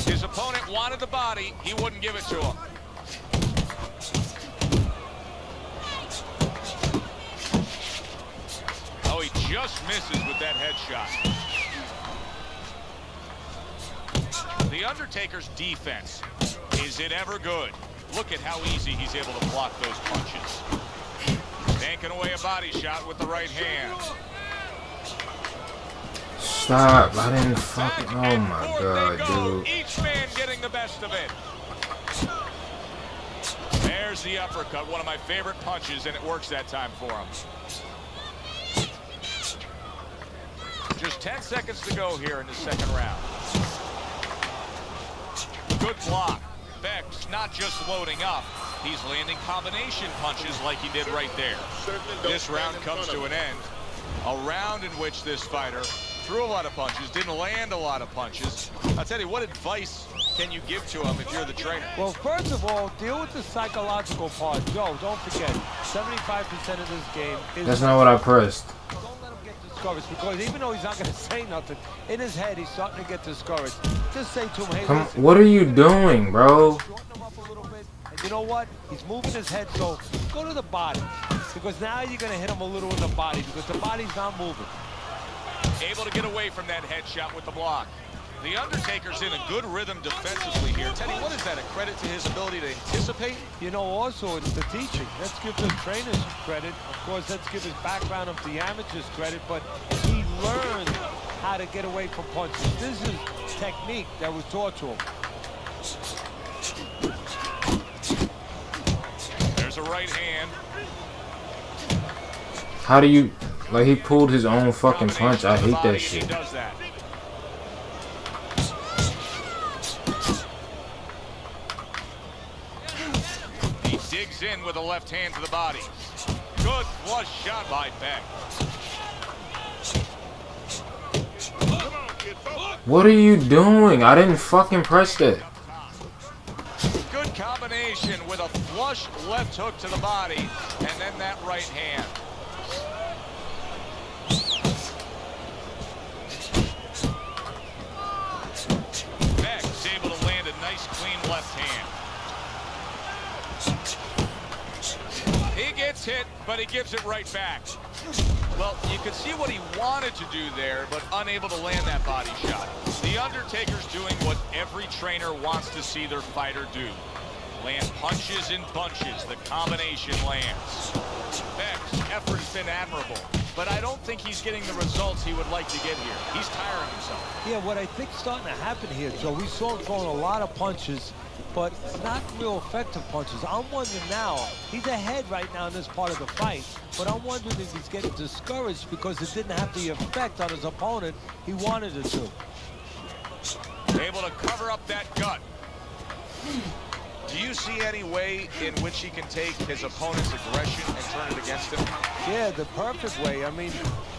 [SPEAKER 1] His opponent wanted the body. He wouldn't give it to him. Oh, he just misses with that headshot. The Undertaker's defense. Is it ever good? Look at how easy he's able to block those punches. Tanking away a body shot with the right hand.
[SPEAKER 3] Stop. I didn't fucking... Oh my god, dude.
[SPEAKER 1] Each man getting the best of it. There's the uppercut, one of my favorite punches, and it works that time for him. Just 10 seconds to go here in the second round. Good block. Beck's not just loading up, he's landing combination punches like he did right there. This round comes to an end. A round in which this fighter threw a lot of punches, didn't land a lot of punches. I'll tell you, what advice can you give to him if you're the trainer?
[SPEAKER 4] Well, first of all, deal with the psychological part. Joe, don't forget, 75% of this game is...
[SPEAKER 3] That's not what I pressed.
[SPEAKER 4] Don't let him get discouraged, because even though he's not going to say nothing, in his head, he's starting to get discouraged. Just say to him, hey,
[SPEAKER 3] Come,
[SPEAKER 4] listen,
[SPEAKER 3] what are you doing, bro?
[SPEAKER 4] shorten him up a little bit, and you know what? He's moving his head, so go to the body, because now you're going to hit him a little in the body, because the body's not moving.
[SPEAKER 1] Able to get away from that headshot with the block. The Undertaker's in a good rhythm defensively here. Teddy, what is that, a credit to his ability to anticipate?
[SPEAKER 4] You know, also, it's the teaching. Let's give the trainers credit. Of course, let's give his background of the amateurs credit, but he learned how to get away from punches. This is technique that was taught to him.
[SPEAKER 1] There's a right hand.
[SPEAKER 3] How do you... Like, he pulled his own fucking punch. I hate that shit.
[SPEAKER 1] He does that. He digs in with a left hand to the body. Good flush shot by Beck.
[SPEAKER 3] What are you doing? I didn't fucking press that.
[SPEAKER 1] Good combination with a flush left hook to the body, and then that right hand. Beck's able to land a nice, clean left hand. He gets hit, but he gives it right back. Well, you could see what he wanted to do there, but unable to land that body shot. The Undertaker's doing what every trainer wants to see their fighter do. Land punches in bunches. The combination lands. Beck's effort's been admirable, but I don't think he's getting the results he would like to get here. He's tiring himself.
[SPEAKER 4] Yeah, what I think's starting to happen here, Joe, we saw him throwing a lot of punches, but not real effective punches. I'm wondering now, he's ahead right now in this part of the fight, but I'm wondering if he's getting discouraged because it didn't have the effect on his opponent he wanted it to.
[SPEAKER 1] Able to cover up that gut. Do you see any way in which he can take his opponent's aggression and turn it against him?
[SPEAKER 4] Yeah, the perfect way. I mean,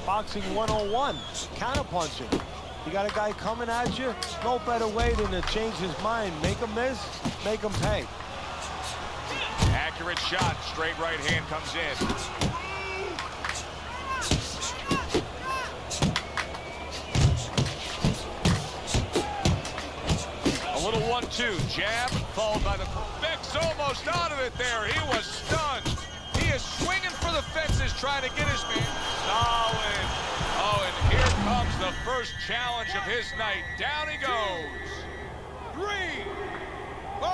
[SPEAKER 4] boxing 101, counterpunching. You got a guy coming at you, no better way than to change his mind. Make him miss, make him pay.
[SPEAKER 1] Accurate shot, straight right hand comes in. A little 1-2, jab, followed by the... Beck's almost out of it there. He was stunned. He is swinging for the fences, trying to get his man. Solid. Oh, and here comes the first challenge of his night. Down he goes.
[SPEAKER 7] 3, 4,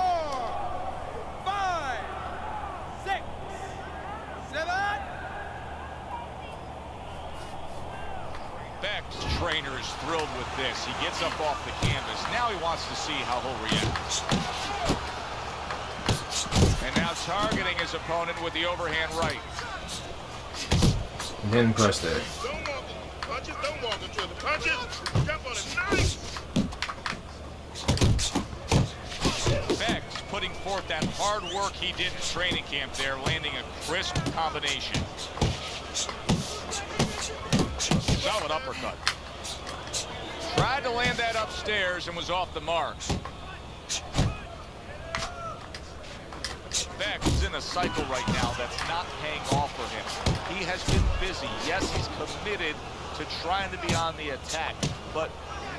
[SPEAKER 7] 5, 6, 7.
[SPEAKER 1] Beck's trainer is thrilled with this. He gets up off the canvas. Now he wants to see how he'll react. And now targeting his opponent with the overhand right.
[SPEAKER 3] Didn't press that.
[SPEAKER 5] Don't walk into the punches. Jump on it nice.
[SPEAKER 1] Beck's putting forth that hard work he did in training camp there, landing a crisp combination. Solid uppercut. Tried to land that upstairs and was off the mark. Beck is in a cycle right now that's not paying off for him. He has been busy. Yes, he's committed to trying to be on the attack, but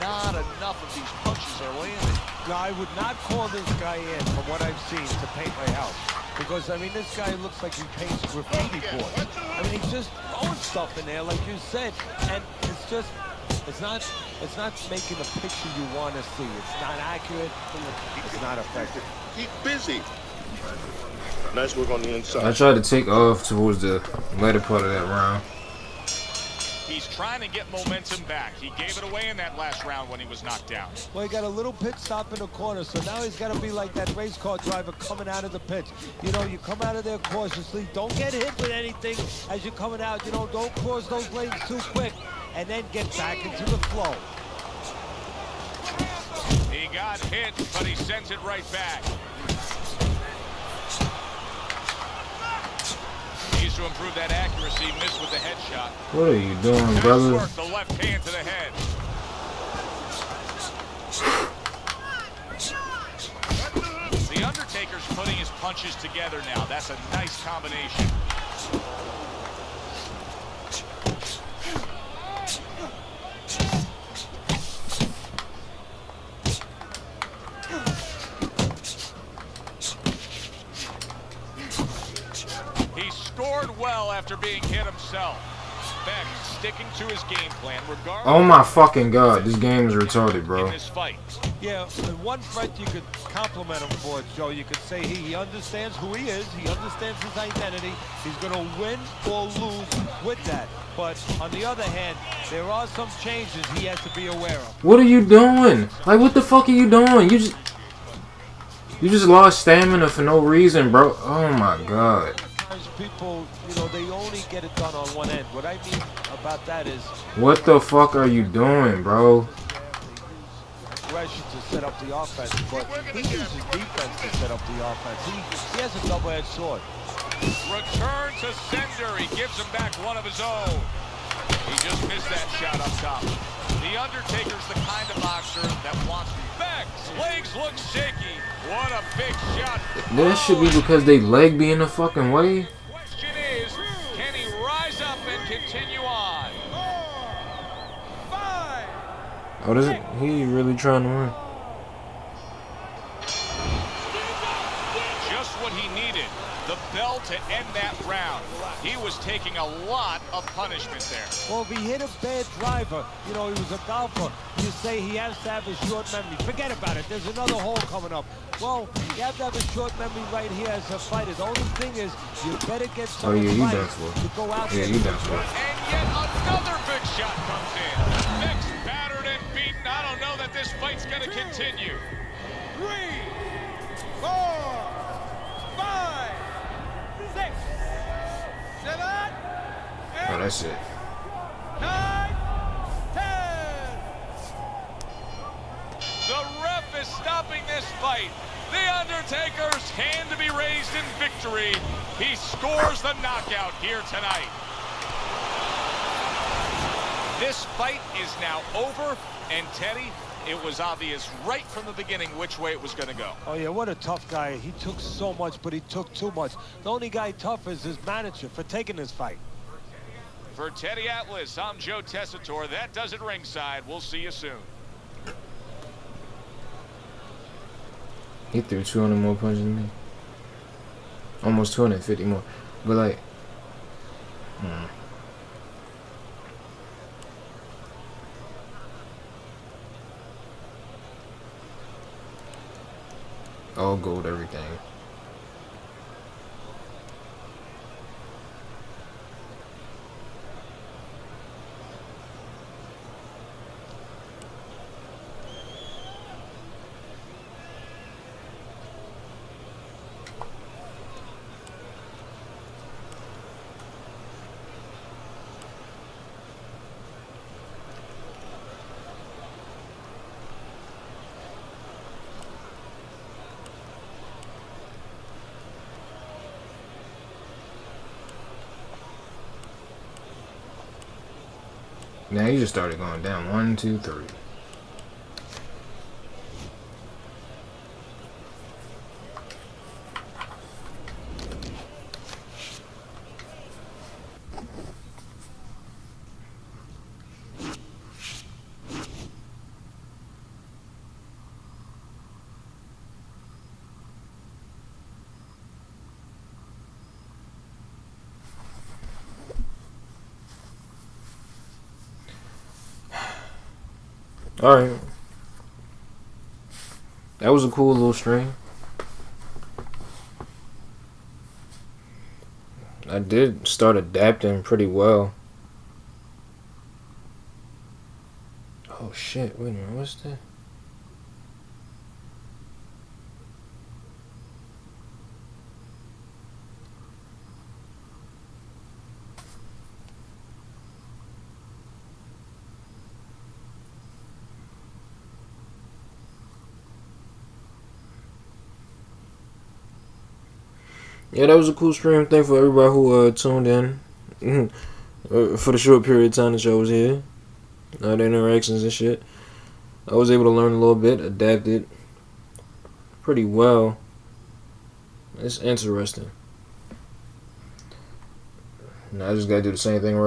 [SPEAKER 1] not enough of these punches are landing.
[SPEAKER 4] No, I would not call this guy in, from what I've seen, to paint my house. Because, I mean, this guy looks like he paints graffiti boards. I mean, he's just throwing stuff in there, like you said, and it's just, it's not making the picture you want to see. It's not accurate. It's not effective.
[SPEAKER 5] Keep busy. Nice work on the inside.
[SPEAKER 3] I tried to take off towards the latter part of that round.
[SPEAKER 1] He's trying to get momentum back. He gave it away in that last round when he was knocked down.
[SPEAKER 4] Well, he got a little pit stop in the corner, so now he's got to be like that race car driver coming out of the pits. You know, you come out of there cautiously. Don't get hit with anything as you're coming out. You know, don't cross those lanes too quick, and then get back into the flow.
[SPEAKER 1] He got hit, but he sends it right back. Needs to improve that accuracy. Missed with the headshot.
[SPEAKER 3] What are you doing, brother?
[SPEAKER 1] Work, the left hand to the head. The Undertaker's putting his punches together now. That's a nice combination. He scored well after being hit himself. Beck sticking to his game plan regardless.
[SPEAKER 3] Oh my fucking god, this game is retarded, bro.
[SPEAKER 1] In this fight.
[SPEAKER 4] Yeah, and one fight you could compliment him for, Joe. You could say he understands who he is. He understands his identity. He's going to win or lose with that. But on the other hand, there are some changes he has to be aware of.
[SPEAKER 3] What are you doing? Like, what the fuck are you doing? You just lost stamina for no reason, bro. Oh my god.
[SPEAKER 4] Sometimes people, you know, they only get it done on one end. What I mean about that is,
[SPEAKER 3] What the fuck are you doing, bro?
[SPEAKER 4] aggression to set up the offense, but he uses defense to set up the offense. He has a double-edged sword.
[SPEAKER 1] Return to sender. He gives him back one of his own. He just missed that shot up top. The Undertaker's the kind of boxer that wants Beck's legs look shaky. What a big shot.
[SPEAKER 3] That should be because they leg be in the fucking way.
[SPEAKER 1] Question is, can he rise up and continue on?
[SPEAKER 7] 4, 5.
[SPEAKER 3] What is it? He really trying to win.
[SPEAKER 1] Just what he needed. The bell to end that round. He was taking a lot of punishment there.
[SPEAKER 4] Well, if he hit a bad driver, you know, he was a golfer, you say he has to have a short memory. Forget about it. There's another hole coming up. Well, you have to have a short memory right here as a fighter. The only thing is, you better get some advice to go out there.
[SPEAKER 3] You done for.
[SPEAKER 1] And yet another big shot comes in. Next, battered and beaten. I don't know that this fight's going to continue.
[SPEAKER 7] 3, 4, 5, 6, 7, 8,
[SPEAKER 3] Oh, that's it.
[SPEAKER 7] 9, 10.
[SPEAKER 1] The ref is stopping this fight. The Undertaker's hand to be raised in victory. He scores the knockout here tonight. This fight is now over, and Teddy, it was obvious right from the beginning which way it was going to go.
[SPEAKER 4] Oh, yeah, what a tough guy. He took so much, but he took too much. The only guy tough is his manager for taking this fight.
[SPEAKER 1] For Teddy Atlas, I'm Joe Tessitore. That does it ringside. We'll see you soon.
[SPEAKER 3] He threw 200 more punches than me. Almost 250 more. But like, all gold, everything. Now he just started going down. 1, 2, 3. Alright. That was a cool little stream. I did start adapting pretty well. Oh shit, wait a minute, what's that? Yeah, that was a cool stream. Thanks for everybody who tuned in for the short period of time the show was here. The interactions and shit. I was able to learn a little bit, adapted pretty well. It's interesting. Now I just gotta do the same thing right